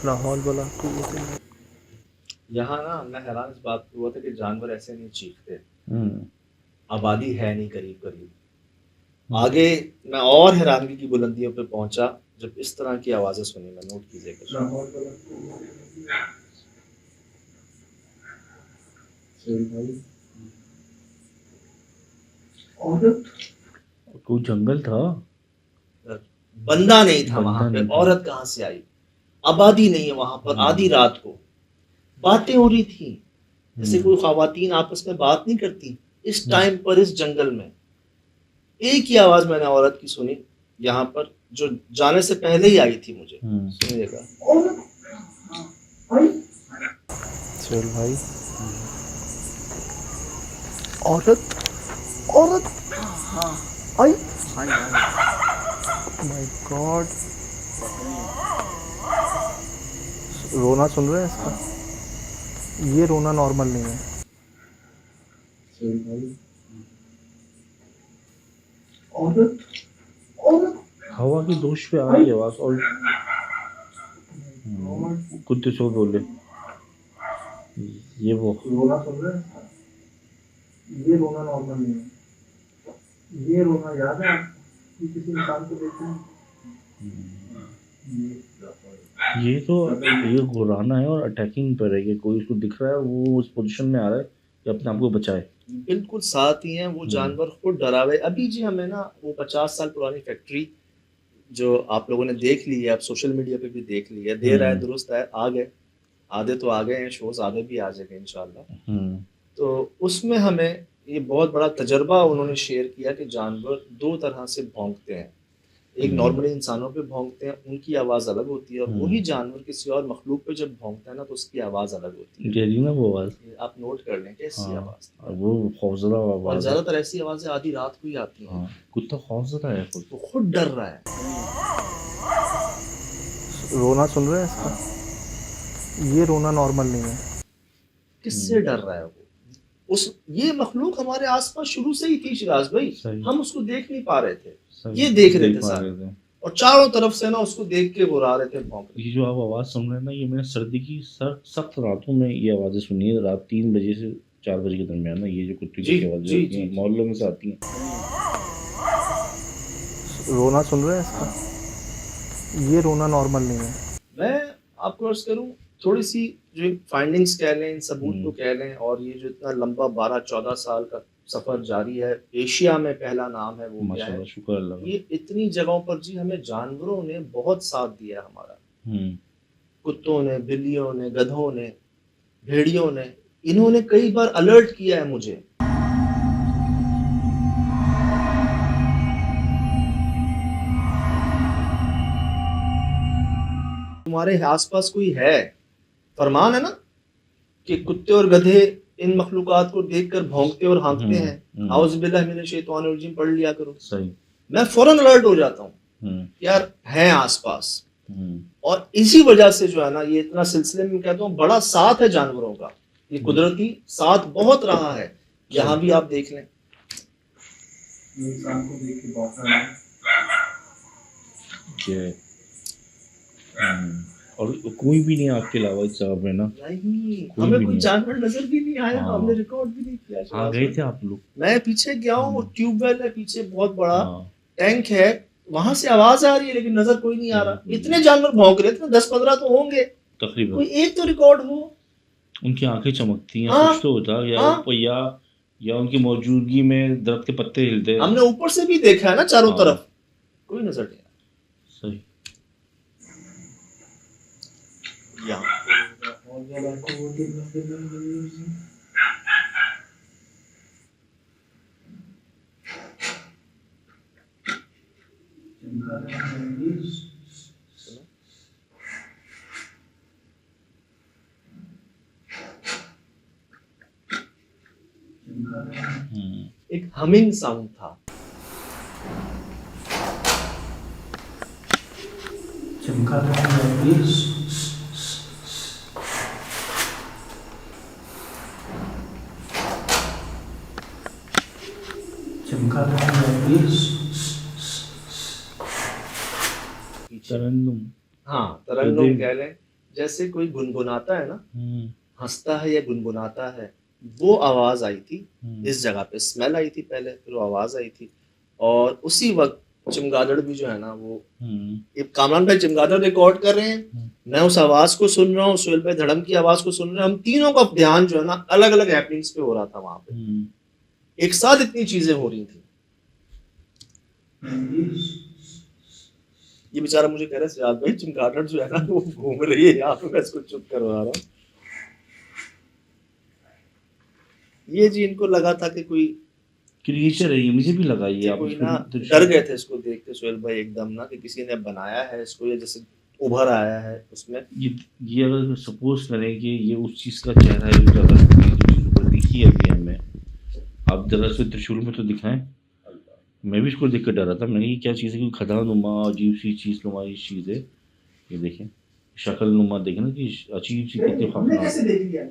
लाहौल वाला यहाँ ना मैं हैरान इस बात पे हुआ था कि जानवर ऐसे नहीं चीखते। आबादी है नहीं करीब करीब। आगे मैं और हैरानगी की बुलंदियों पे पहुंचा जब इस तरह की आवाजें सुनी। मैं नोट कीजिएगा। कोई जंगल था, बंदा नहीं था बंदा वहां पे। नहीं था। औरत कहाँ से आई? आबादी नहीं है वहां पर। आधी रात को बातें हो रही थी, जैसे कोई ख्वातीन आपस में बात नहीं करती इस टाइम पर इस जंगल में। एक ही आवाज मैंने औरत की सुनी यहाँ पर, जो जाने से पहले ही आई थी मुझे। सुनिएगा सोहेल भाई, औरत औरत आई। माय गॉड, रोना सुन रहे हैं इसका? ये रोना नॉर्मल नहीं है। हवा की दोष पे आ रही आवाज। और कुत्ते सो बोले, ये वो रोना सुन रहे हैं? ये रोना नॉर्मल नहीं है। ये रोना याद है कि किसी इंसान को देखते हैं? ये तो ये गुराना है और अटैकिंग पर है कि कोई उसको दिख रहा है, वो उस पोजीशन में आ रहा है कि अपने आप को बचाए। बिल्कुल साथ ही हैं वो जानवर, खुद डरा हुए। अभी जी हमें ना वो 50 साल पुरानी फैक्ट्री जो आप लोगों ने देख ली है, आप सोशल मीडिया पे भी देख ली है, देर आए दुरुस्त है, आ गए, आधे तो आ गए हैं, शोज आधे भी आ जाएंगे इंशाल्लाह। तो उसमें हमें ये बहुत बड़ा तजर्बा उन्होंने शेयर किया कि जानवर दो तरह से भौंकते हैं। एक नॉर्मली इंसानों पे भौंकते हैं, उनकी आवाज़ अलग होती है, और वही जानवर किसी और मखलूक पे जब भौंकता है ना तो उसकी आवाज़ अलग होती है। जहरी ना वो आवाज, आप नोट कर लें कैसी आवाज़ थी। वो खौफजदा और आवाज। ज़्यादातर ऐसी आवाज़ें आधी रात को ही आती हैं। कुत्ता खौफजदा है खुद। वो खुद डर रहा है। रोना सुन रहे हैं इसका? ये रोना नॉर्मल नहीं है। किससे डर रहा है वो? उस ये मखलूक हमारे आसपास शुरू से ही थी शिराज भाई, हम उसको देख नहीं पा रहे थे, ये देख रहे थे सारे, और चारों तरफ से ना उसको देख के बुरा रहे थे। ये जो आप आवाज सुन रहे हैं ना, ये मैंने सर्दी की सख्त रातों में ये आवाजें सुनी है, रात 3 बजे से 4 बजे के दरमियान ना, ये जो कुत्ते की आवाजें मोहल्लों में से आती हैं। रोना सुन रहे हैं इसका, ये रोना नॉर्मल नहीं है। मैं आपको अर्ज करूं, थोड़ी सी जो फाइंडिंग्स कह लें, सबूत तो कह लें, और ये जो इतना लंबा 12-14 साल का सफर जारी है, एशिया में पहला नाम है वो क्या है, माशाल्लाह, शुक्र अल्लाह का। ये इतनी जगहों पर जी हमें जानवरों ने बहुत साथ दिया हमारा, कुत्तों ने, बिल्लियों ने, गधों ने, भेड़ियों ने, इन्होंने कई बार अलर्ट किया है मुझे। तुम्हारे आसपास कोई है, फरमान है ना कि कुत्ते और गधे इन मखलूकात को देखकर भौंकते और हाँकते हैं। आउज़ुबिल्लाहि मिनश शैतानिर रजीम पढ़ लिया करो। सही। मैं फौरन अलर्ट हो जाता हूँ यार हैं आसपास, और इसी वजह से जो है ना ये इतना सिलसिले में कहता हूँ बड़ा साथ है जानवरों का, ये कुदरती साथ बहुत रहा है। यहाँ भी आप देख लें, इंसान को देख के बहुत और कोई भी नहीं आपके अलावा इस जगह पे ना? नहीं, हमें कोई जानवर नजर भी नहीं आया, हमने रिकॉर्ड भी नहीं किया। हाँ, गए थे आप लोग? मैं पीछे गया हूँ, ट्यूबवेल है पीछे, बहुत बड़ा टैंक है, वहां से आवाज आ रही है लेकिन नजर कोई नहीं आ रहा। इतने जानवर भौंक रहे थे, 10-15 तो होंगे तकरीबन, कोई एक तो रिकॉर्ड हो। उनकी आंखें चमकती हैं, हाँ, कुछ तो होता है, या उनकी मौजूदगी में दरख्त के पत्ते हिलते हैं। हमने ऊपर से भी देखा है ना चारों तरफ, कोई नजर नहीं आया। सही। एक हमिंग साउंड था। तरन्नुम। हाँ, तरन्नुम कह लें, जैसे कोई गुनगुनाता है ना, हंसता है या गुनगुनाता है, वो आवाज आई थी इस जगह पे। स्मेल आई थी पहले, फिर वो आवाज आई थी, और उसी वक्त चमगादड़ भी जो है ना वो, ये कामरान भाई चमगादड़ रिकॉर्ड कर रहे हैं, मैं उस आवाज को सुन रहा हूँ, सुहेल भाई धड़म की आवाज को सुन रहे हैं, हम तीनों का ध्यान जो है ना अलग अलग हैपनिंग्स पे हो रहा था वहां पे, एक साथ इतनी चीजें हो रही थी। ये बेचारा मुझे कह रहा है सिराज भाई चमगादड़ जो है ना वो घूम रही है यहाँ पे, मैं इसको चुप करवा रहा हूँ। ये जी इनको लगा था कि कोई क्रिएचर है, ये मुझे भी लगा, ये आप कोई ना डर गए थे इसको देख के सुहेल भाई एकदम ना, कि किसी ने बनाया है इसको, ये जैसे उभर आया है उसमें। ये अगर सपोज करें कि ये उस चीज का चेहरा है जो ऊपर दिखी है अभी हमें, आप जरा से त्रिशूल में तो दिखाएं। मैं भी इसको देख कर डरा था, मैंने ये क्या चीज़ है, कि खदा नुमा अजीब सी चीज़ नुमा ये चीज़ है। ये देखें शक्ल नुमा, देखें ना कि अजीब सी कितनी हमने कैसे देख लिया,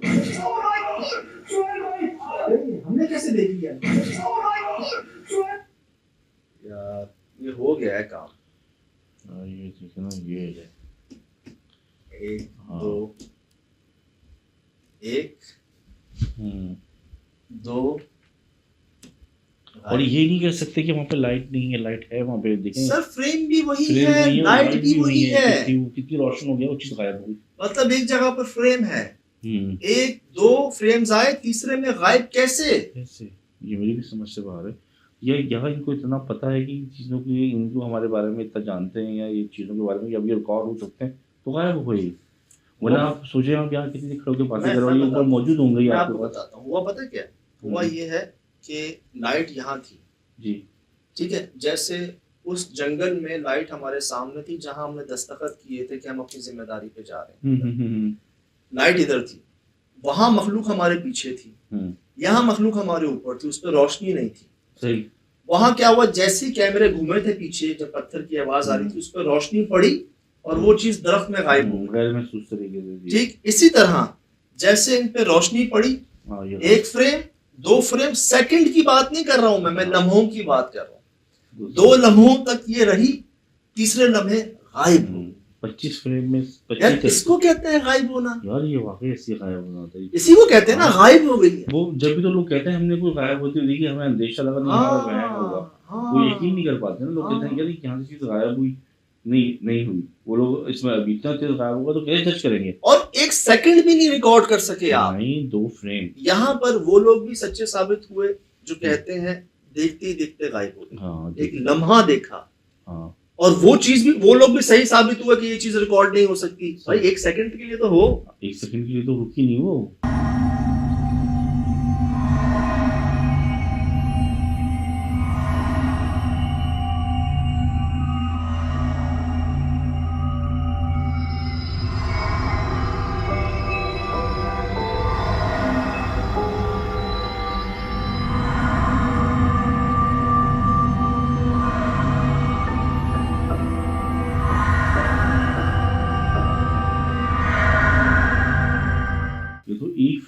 हमने कैसे देख लिया यार, ये हो गया है काम। ये देखें ना, ये है 1 2 1 2। और ये नहीं कह सकते कि वहाँ पे लाइट नहीं है, लाइट है वहाँ पे, देखें सर फ्रेम भी वही है, लाइट भी वही है, कितनी रोशन हो गया, वो चीज गायब हो गई। मतलब एक जगह पर फ्रेम है, 1-2 फ्रेम्स आए, तीसरे में गायब कैसे? ये मेरी भी समझ से बाहर है। ये यहाँ इनको इतना पता है कि चीज़ों की, इनको हमारे बारे में इतना जानते हैं, या ये चीज़ों के बारे में अभी रिकॉर्ड हो सकते हैं, तो गायब हो गई। वरना आप सोचे आप यहाँ कितनी खड़े होकर बातें कर रहे हो, मौजूद होंगे। आपको बताता हूँ हुआ पता क्या हुआ, ये है कि लाइट यहाँ थी जी, ठीक है, जैसे उस जंगल में लाइट हमारे सामने थी जहां हमने दस्तखत किए थे कि हम अपनी जिम्मेदारी पे जा रहे हैं, लाइट इधर थी, वहां मखलूक हमारे पीछे थी, यहाँ मखलूक हमारे ऊपर थी, उस पर रोशनी नहीं थी। सही। वहां क्या हुआ, जैसे ही कैमरे घूमे थे पीछे, जब पत्थर की आवाज आ रही थी, उस पर रोशनी पड़ी और वो चीज दरख्त में गायब हो गैर महसूस तरीके से। ठीक इसी तरह जैसे इन पे रोशनी पड़ी, 1 फ्रेम 2 फ्रेम, सेकंड की बात नहीं कर रहा हूं मैं लम्हों की बात कर रहा हूँ, 2 लम्हों तक ये रही, तीसरे लम्हे गायब हो। 25 फ्रेम में 25 यार इसको कहते हैं गायब होना। यार ये वाकई ऐसी गायब होना होता है, इसी को कहते हैं ना गायब हो गई है। वो जब भी तो लोग कहते हैं हमने कोई गायब होती हुई देखी, हमें अंदेशा लगा नहीं हमारा गायब होगा। हाँ। वो यकीन नहीं कर पाते ना लोग, कहते हैं यार ये यहाँ से चीज गायब हुई, नहीं हुई। वो लोग इसमें अभी इतना तेज गायब होगा तो कैसे जज करेंगे? और 1 सेकंड भी नहीं रिकॉर्ड कर सके आप। नहीं, 2 फ्रेम। यहाँ पर वो लोग भी सच्चे साबित हुए जो कहते हैं देखते ही देखते गायब हो गए। हाँ, एक लम्हा देखा, हाँ, और वो चीज भी, वो लोग भी सही साबित हुआ कि ये चीज रिकॉर्ड नहीं हो सकती। भाई 1 सेकंड के लिए तो हो। 1 सेकंड के लिए तो रुकी नहीं वो। ये तो एक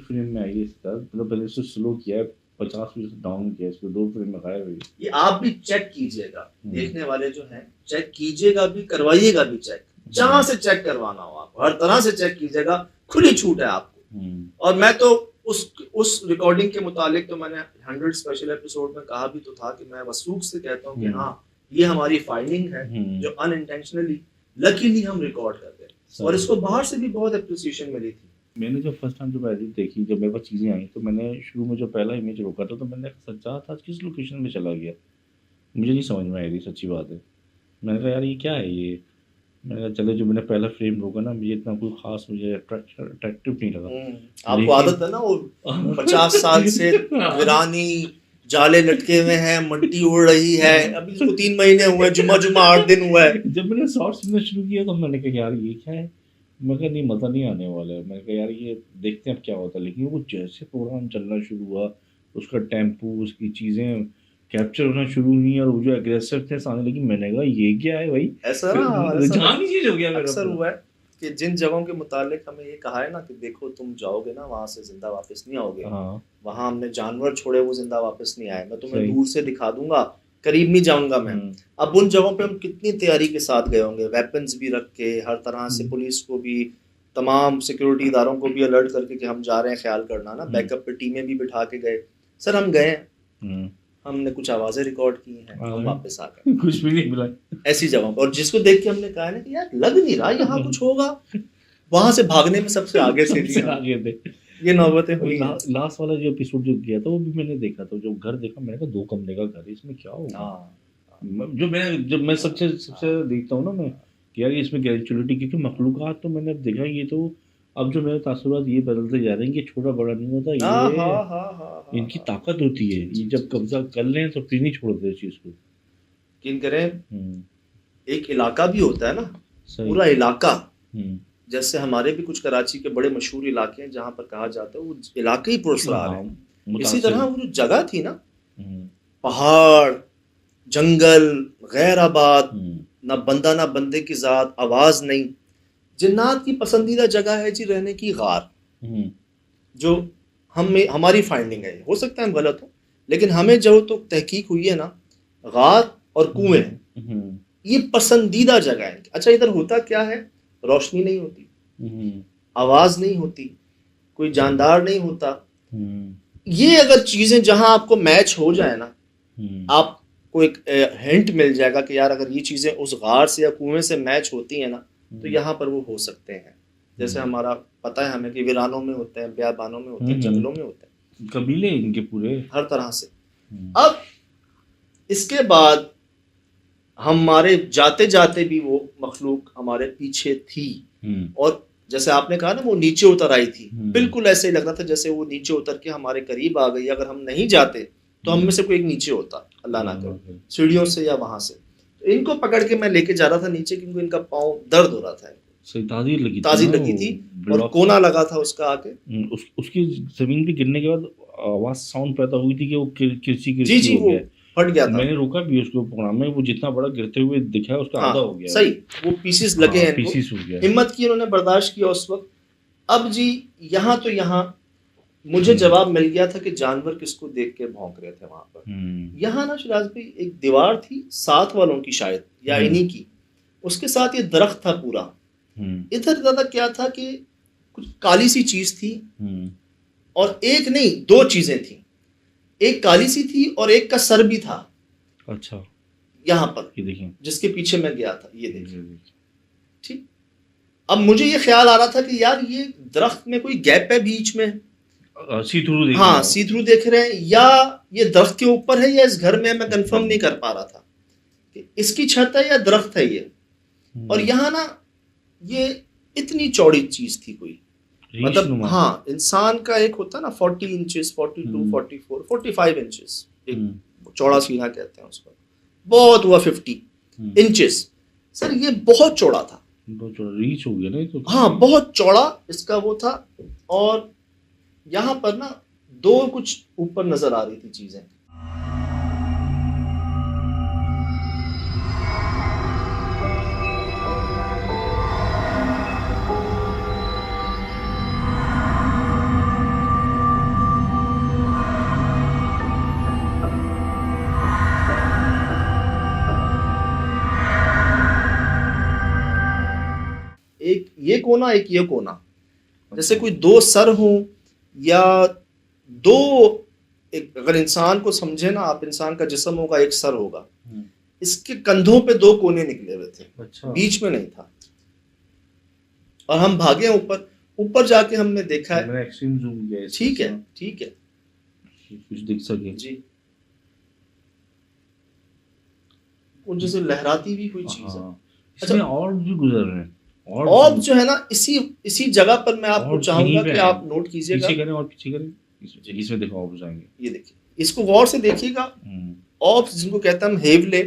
फ्रेम में आई है इसका, मतलब पहले से स्लो किया है, 50% डाउन किया है इसको, 2 फ्रेम में गायब है। ये आप भी चेक कीजिएगा, देखने वाले जो हैं चेक कीजिएगा भी, करवाइएगा भी चेक, जहां से चेक करवाना हो आप हर तरह से चेक कीजिएगा, खुली छूट है आपको। और मैं तो उस रिकॉर्डिंग के मुतालिक तो मैंने 100 स्पेशल एपिसोड में कहा भी तो था कि मैं वसूख से कहता हूँ कि हाँ ये हमारी फाइंडिंग है जो अनइंटेंशनली लकीली हम रिकॉर्ड कर गए, और इसको बाहर से भी बहुत अप्रिसिएशन मिली थी। मैंने जब फर्स्ट टाइम जब एडिट देखी, जब मेरे पास चीज़ें आई, तो मैंने शुरू में जो पहला इमेज रोका था तो मैंने सच्चा था किस लोकेशन में चला गया, मुझे नहीं समझ में आई रही, सच्ची बात है। मैंने कहा यार ये क्या है ये, मैंने कहा चले जो मैंने पहला फ्रेम रोका ना, मुझे इतना कोई खास मुझे अट्रैक्टिव नहीं लगा। आपको आदत है ना वो 50 साल से वीरानी जाले लटके हुए हैं, मट्टी उड़ रही है, अभी इसको 3 महीने हुए, जुम्मा 8 दिन हुआ है। जब मैंने शॉर्ट्स सुनना शुरू किया तो मैंने कहा यार ये क्या है, मैं कहा नहीं मज़ा नहीं आने वाला है, मैंने कहा यार ये देखते हैं अब क्या होता है। लेकिन वो जैसे प्रोग्राम चलना शुरू हुआ, उसका टेम्पो, उसकी चीज़ें कैप्चर होना शुरू हुई और वो जो एग्रेसिवनेस आने लगी, मैंने कहा ये क्या है भाई, ऐसा जान चीज हो गया मेरा। अक्सर हुआ है कि जिन जगहों के मुतालिक हमें ये कहा है ना कि देखो तुम जाओगे ना वहां से जिंदा वापस नहीं आओगे, हाँ, वहां हमने जानवर छोड़े वो जिंदा वापस नहीं आए, मैं तुम्हें सही। दूर से दिखा दूंगा, करीब नहीं जाऊंगा मैं। अब उन जगहों पे हम कितनी तैयारी के साथ गए होंगे, वेपन्स भी रख के, हर तरह से पुलिस को भी, तमाम सिक्योरिटी इदारों को भी अलर्ट करके कि हम जा रहे हैं, ख्याल करना ना, बैकअप पे टीमें भी बिठा के गए। सर हम गए, हमने कुछ आवाजें रिकॉर्ड की हैं, हम वापस आ गए, कुछ भी नहीं मिला ऐसी जगहों पर। और जिसको देख के हमने कहा ना कि यार लग नहीं रहा यहाँ कुछ होगा, वहां से भागने में सबसे आगे से थी। आगे थे ये नौबतें हुई। लास्ट वाला जो एपिसोड जो गया था वो भी मैंने देखा था, जो घर देखा मैंने कहा 2 कमरे का घर है, इसमें क्या होगा। जब मैं सबसे देखता हूँ ना मैं कि यार इसमें ग्रेजुअलिटी, क्योंकि मखलूकात तो मैंने देखा, ये तो अब जो मेरे तासुरात ये बदलते जा रहे हैं कि छोटा बड़ा नहीं होता, ये इनकी ताकत होती है, ये जब कब्जा कर लें तो फिर नहीं छोड़ते इस चीज को। यकीन करें एक इलाका भी होता है ना, पूरा इलाका, जैसे हमारे भी कुछ कराची के बड़े मशहूर इलाके हैं जहाँ पर कहा जाता है वो इलाके ही पुरस्कार है, इसी तरह वो जो जगह थी ना, पहाड़, जंगल, गैर आबाद, ना बंदा ना बंदे की जात, आवाज नहीं, जिन्नात की पसंदीदा जगह है जी रहने की गार, जो हमारी फाइंडिंग है। हो सकता है हम गलत हो, लेकिन हमें जो तो तहकीक हुई है ना, गार और कुएं ये पसंदीदा जगह है। अच्छा इधर होता क्या है, रोशनी नहीं होती, आवाज नहीं होती, कोई जानदार नहीं होता। ये अगर चीजें जहां आपको मैच हो जाए ना, आपको एक हिंट मिल जाएगा कि यार अगर ये चीजें उस गार से या कुएं से मैच होती हैं ना, तो यहाँ पर वो हो सकते हैं। जैसे हमारा पता है हमें कि वीरानों में होते हैं, बियाबानों में होते हैं, जंगलों में होते हैं, कबीले इनके पूरे हर तरह से। अब इसके बाद हमारे जाते जाते भी वो मखलूक हमारे पीछे थी, और जैसे आपने कहा ना वो नीचे उतर आई थी, बिल्कुल ऐसे ही लग रहा था जैसे वो नीचे उतर के हमारे करीब आ गई। अगर हम नहीं जाते तो हम में से कोई एक नीचे होता, अल्लाह ना करे, सीढ़ियों से या वहां से। तो इनको पकड़ के मैं लेके जा रहा था नीचे, क्योंकि इनका पाँव दर्द हो रहा था, ताजी लगी थी और कोना लगा था उसका आके। उसकी जमीन पे गिरने के बाद आवाज साउंड पैदा हुई थी कि वो किरची जी हो गया, फट गया था। मैंने रोका भी उसको प्रोग्राम में, वो जितना बड़ा गिरते हुए दिखा है उसका आधा हो गया, सही वो पीसेस लगे हैं, पीसेस हो गया। हिम्मत की उन्होंने, बर्दाश्त किया उस वक्त। अब जी यहाँ तो यहाँ मुझे जवाब मिल गया था कि जानवर किसको देख के भौंक रहे थे वहां पर। यहाँ ना शिराज भाई एक दीवार थी साथ वालों की शायद, या इन्हीं की, उसके साथ ये दरख्त था पूरा। इधर ज्यादा क्या था कि कुछ काली सी चीज थी, और एक नहीं 2 चीजें थी, एक काली सी थी और एक का सर भी था, अच्छा, यहाँ पर ये देखिए, जिसके पीछे मैं गया था, ये देखिए। ये देखिए। ठीक, अब मुझे ये ख्याल आ रहा था कि यार ये दरख्त में कोई गैप है बीच में, सी थ्रू देख हाँ रहा सी थ्रू देख रहे हैं, या ये दरख्त के ऊपर है या इस घर में है, मैं कंफर्म नहीं कर पा रहा था कि इसकी छत है या दरख्त है ये। हूँ। और यहाँ ना ये इतनी चौड़ी चीज थी कोई, मतलब रीछनुमा। हाँ इंसान का एक होता है ना 40 इंचेस, 42, 44, 45 इंचेस, एक चौड़ा सीना कहते हैं उसको, बहुत हुआ 50 इंचेस। सर ये बहुत चौड़ा था, बहुत चौड़ा रीच हो गया ना ये तो। हाँ बहुत चौड़ा इसका वो था। और यहाँ पर ना दो कुछ ऊपर नजर आ रही थी चीजें, एक ये कोना एक ये कोना, जैसे कोई दो सर हो, या दो, एक अगर इंसान को समझे ना आप, इंसान का जिस्म होगा, एक सर होगा, इसके कंधों पे दो कोने निकले हुए थे, अच्छा, बीच में नहीं था। और हम भागे ऊपर, ऊपर जाके हमने देखा है, मैंने एक्सट्रीम जूम किया है इसमें, ठीक है ठीक है कुछ दिख सके। जी, वो जैसे लहराती हुई कोई चीज है। हाँ, इसमें और भी गुजर रहे हैं, और जो है ना इसी जगह पर मैं आपको और चाहूंगा यहीं पे कि है। आप नोट कीजिएगा, पीछे करें और पीछे करें, इसमें देखो आप जाएंगे। ये देखिए, इसको गौर से देखिएगा। ऑप्स जिनको कहते हैं हम हेवले,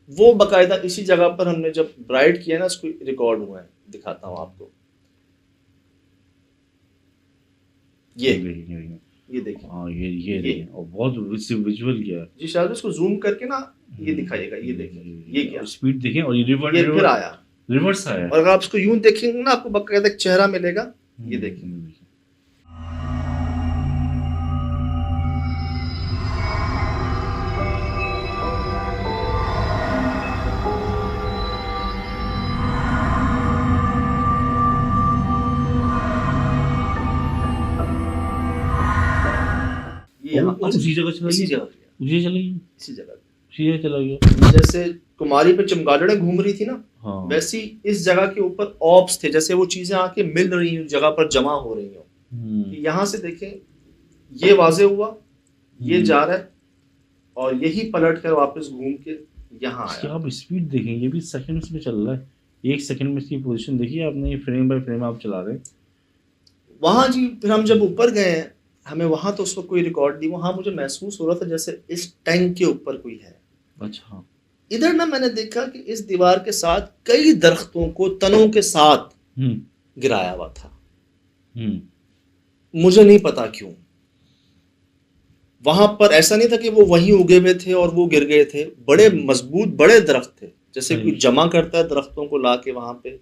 वो बकायदा इसी जगह पर हमने जब ब्राइट किया ना, इसको रिकॉर्ड हुआ है, दिखाता हूँ आपको। ये देखिए, हाँ ये देखिए, और बहुत विजुअल किया है जी शायद इसको जूम करके ना ये दिखाइएगा, ये देखिए, ये क्या स्पीड देखें, और ये ये फिर आया, रिवर्स आया। और अगर आप इसको यूं देखेंगे ना, आपको बकायदा एक चेहरा मिलेगा, ये देखिए। ये यहाँ उसी जगह चला इसी गया, जगह गया, उसी चला गया, इसी जगह। उसी जगह चला गया। जैसे कुमारी पे चमगादड़ें घूम रही थी ना, हाँ, वैसी इस जगह के ऊपर ऑप्स थे, जैसे वो चीजें आके मिल रही हैं, जगह पर जमा हो रही हो। यहाँ से देखें, ये वाजे हुआ, ये जा रहा है, और यही पलट कर वापस घूम के यहाँ इसकी आया। आप स्पीड देखें, ये भी सेकंड्स में चल रहा है। 1 सेकंड में इसकी पोजीशन देखिए आपने, ये फ्रेम बाय फ्रेम आप चला रहे हैं। वहाँ जी फिर हम जब ऊपर गए हैं, हमें वहाँ तो उस वक्त कोई रिकॉर्ड नहीं, वहाँ मुझे महसूस हो रहा था जैसे इस टैंक के ऊपर कोई है। अच्छा, इधर ना मैंने देखा कि इस दीवार के साथ कई दरख्तों को तनों के साथ गिराया हुआ था। मुझे नहीं पता क्यों। वहां पर ऐसा नहीं था कि वो वहीं उगे हुए थे और वो गिर गए थे, बड़े मजबूत बड़े दरख्त थे, जैसे कोई जमा करता है दरख्तों को लाके वहां पे।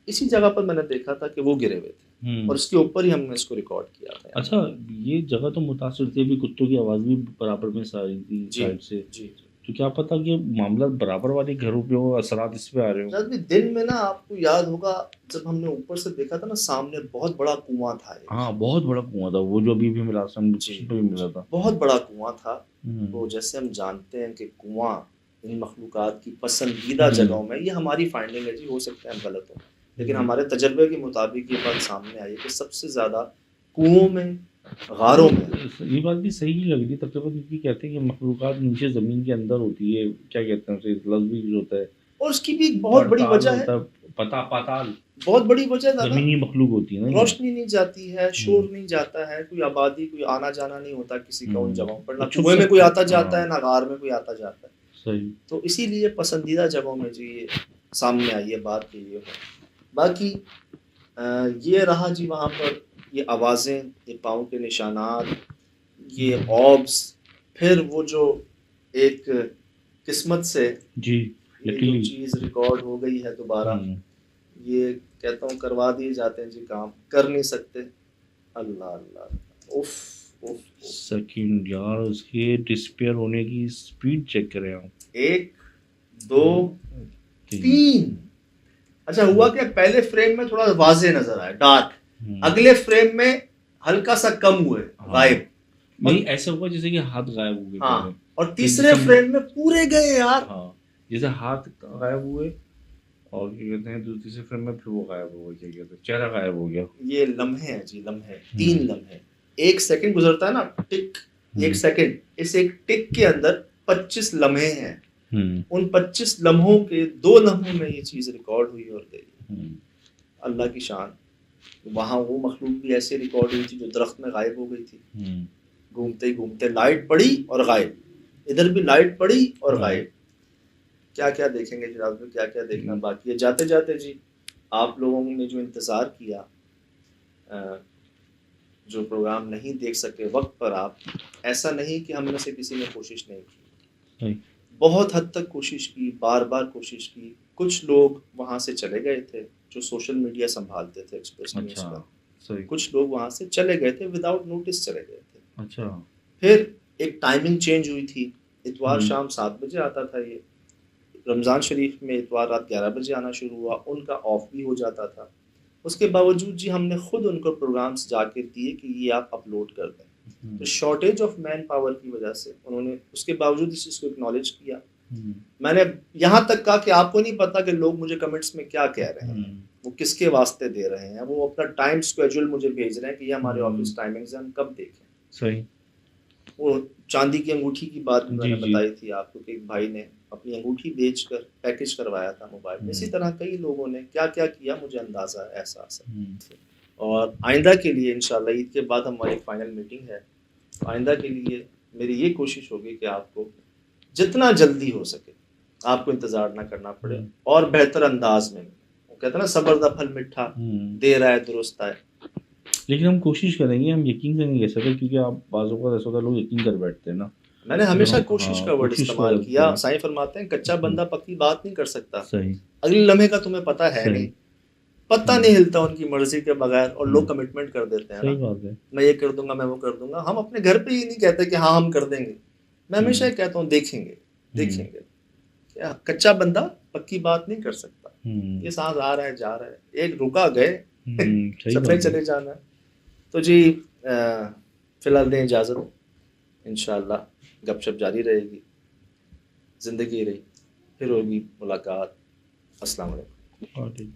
इसी जगह पर मैंने देखा था कि वो गिरे हुए थे, और इसके ऊपर ही हमने इसको रिकॉर्ड किया था। अच्छा, ये जगह तो मुतासिर थी, अभी कुत्तों की आवाज भी बराबर में आ रही थी साइड से। जी, तो क्या पता कि मामला बराबर वाले घरों पे हो, असरात इस पे आ रहे हो। जब भी दिन में ना, आपको याद होगा जब हमने ऊपर से देखा था ना, सामने बहुत बड़ा कुआं था। हाँ, बहुत बड़ा कुआं था वो, जो अभी भी मिला था, भी मिला था, बहुत बड़ा कुआं था। तो जैसे हम जानते हैं कि कुआं इन मखलूकात की पसंदीदा जगहों में, ये हमारी फाइंडिंग है जी, हो सकता है हम गलत हो, लेकिन हमारे तजर्बे के मुताबिक ये बात सामने आई कि सबसे ज्यादा कुओं में, गारों में। ये बात भी सही ही लग रही तकरीबन, क्योंकि कहते हैं कि मखलूकात नीचे जमीन के अंदर होती है, क्या कहते हैं उसे, लफ्ज़ भी यूज होता है, और उसकी भी एक बहुत बड़ी वजह है, पाताल, बहुत बड़ी वजह है, जमीनी मखलूक होती है ना। रोशनी नहीं जाती है, शोर नहीं जाता है, कोई आबादी, कोई आना जाना नहीं होता किसी का उन जगहों पर, ना कुएं में कोई आता जाता है, ना गार में कोई आता जाता है। सही। तो इसीलिए पसंदीदा जगहों में जी ये सामने आई है बात कि ये हो। बाकी ये रहा जी वहाँ पर ये आवाज़ें, ये पाँव के निशानात, ये ऑब्स, फिर वो जो एक किस्मत से जी ये जो चीज़ रिकॉर्ड हो गई है दोबारा, ये कहता हूँ करवा दिए जाते हैं जी काम, कर नहीं सकते। अल्लाह अल्लाह, उफ उफ, सेकंड यार, उसके डिस्पेयर होने की स्पीड चेक करें आप। 1 2 3। अच्छा हुआ क्या, पहले फ्रेम में थोड़ा वाजे नजर आया, डार्क, अगले फ्रेम में हल्का सा कम हुए, गायब, नहीं ऐसा हुआ जैसे कि हाथ गायब हो गए हाँ पहले। और तीसरे फ्रेम में पूरे गए यार। हाँ जैसे हाथ गायब हुए और क्या कहते हैं तीसरे फ्रेम में फिर वो गायब हो गया, क्या कहते हैं चेहरा गायब हो गया। ये लम्हे हैं जी, लम्हे 3 लम्हे। 1 सेकंड गुजरता है ना, टिक 1 सेकंड, इस एक टिक के अंदर 25 लम्हे हैं। उन 25 लम्हों के 2 लम्हों में ये चीज रिकॉर्ड हुई और गई। अल्लाह की शान। वहां वो मखलूक भी ऐसे रिकॉर्ड हुई थी जो दरख्त में गायब हो गई थी। घूमते ही घूमते लाइट पड़ी और गायब, इधर भी लाइट पड़ी और गायब। क्या क्या देखेंगे जनाब में, क्या क्या देखना बाकी है। जाते जाते जी आप लोगों ने जो इंतज़ार किया, जो प्रोग्राम नहीं देख सके वक्त पर, आप ऐसा नहीं कि हम में से किसी ने कोशिश नहीं की, बहुत हद तक कोशिश की, बार बार कोशिश की। कुछ लोग वहाँ से चले गए थे जो सोशल मीडिया संभालते थे एक्सप्रेस न्यूज़ का, कुछ लोग वहाँ से चले गए थे, विदाउट नोटिस चले गए थे। अच्छा। फिर एक टाइमिंग चेंज हुई थी, इतवार शाम 7 बजे आता था ये, रमज़ान शरीफ में इतवार रात 11 बजे आना शुरू हुआ, उनका ऑफ भी हो जाता था। उसके बावजूद जी हमने खुद उनको प्रोग्राम्स जाके दिए कि ये आप अपलोड कर दें। तो शॉर्टेज ऑफ मैन पावर की वजह से उन्होंने उसके बावजूद इस चीज़ को एक्नॉलेज किया। मैंने यहाँ तक कहा कि आपको नहीं पता कि लोग मुझे कमेंट्स में क्या कह रहे हैं, वो किसके वास्ते दे रहे हैं, वो अपना टाइम स्केड्यूल मुझे भेज रहे हैं कि ये हमारे ऑफिस टाइमिंग्स हैं, हम कब देखें। सही। वो चांदी की अंगूठी की बात मैंने बताई थी आपको कि एक भाई ने अपनी अंगूठी बेचकर पैकेज करवाया था मोबाइल में। इसी तरह कई लोगों ने क्या क्या किया मुझे अंदाजा है, एहसास है। और आइंदा के लिए इंशाल्लाह ईद के बाद हमारी फाइनल मीटिंग है, आइंदा के लिए मेरी ये कोशिश होगी कि आपको जितना जल्दी हो सके आपको इंतज़ार ना करना पड़े और बेहतर अंदाज में। वो कहते हैं ना सब्र दा फल मीठा, देर आए दुरुस्त आए। लेकिन हम कोशिश करेंगे, हम यकीन करेंगे कैसे कर, क्योंकि आप बाज़ों का ऐसा होता है लोग यकीन कर बैठते हैं ना। मैंने हमेशा कोशिश का वर्ड कोशिश इस्तेमाल का किया। साईं फरमाते हैं कच्चा बंदा पक्की बात नहीं कर सकता। सही। अगले लम्हे का तुम्हें पता है नहीं, पता नहीं हिलता उनकी मर्जी के बगैर, और लोग कमिटमेंट कर देते हैं सही ना, बात है। मैं ये कर दूंगा, मैं वो कर दूंगा। हम अपने घर पे ये नहीं कहते कि हाँ हम कर देंगे, मैं हमेशा ये कहता हूँ देखेंगे देखेंगे। क्या कच्चा बंदा पक्की बात नहीं कर सकता। ये सांस आ रहा है जा रहा है, एक रुका गए सबने चले जाना है। तो जी फिलहाल दें इजाज़त, इंशाअल्लाह गपशप जारी रहेगी, ज़िंदगी रही, फिर होगी मुलाकात। अस्सलाम वालेकुम।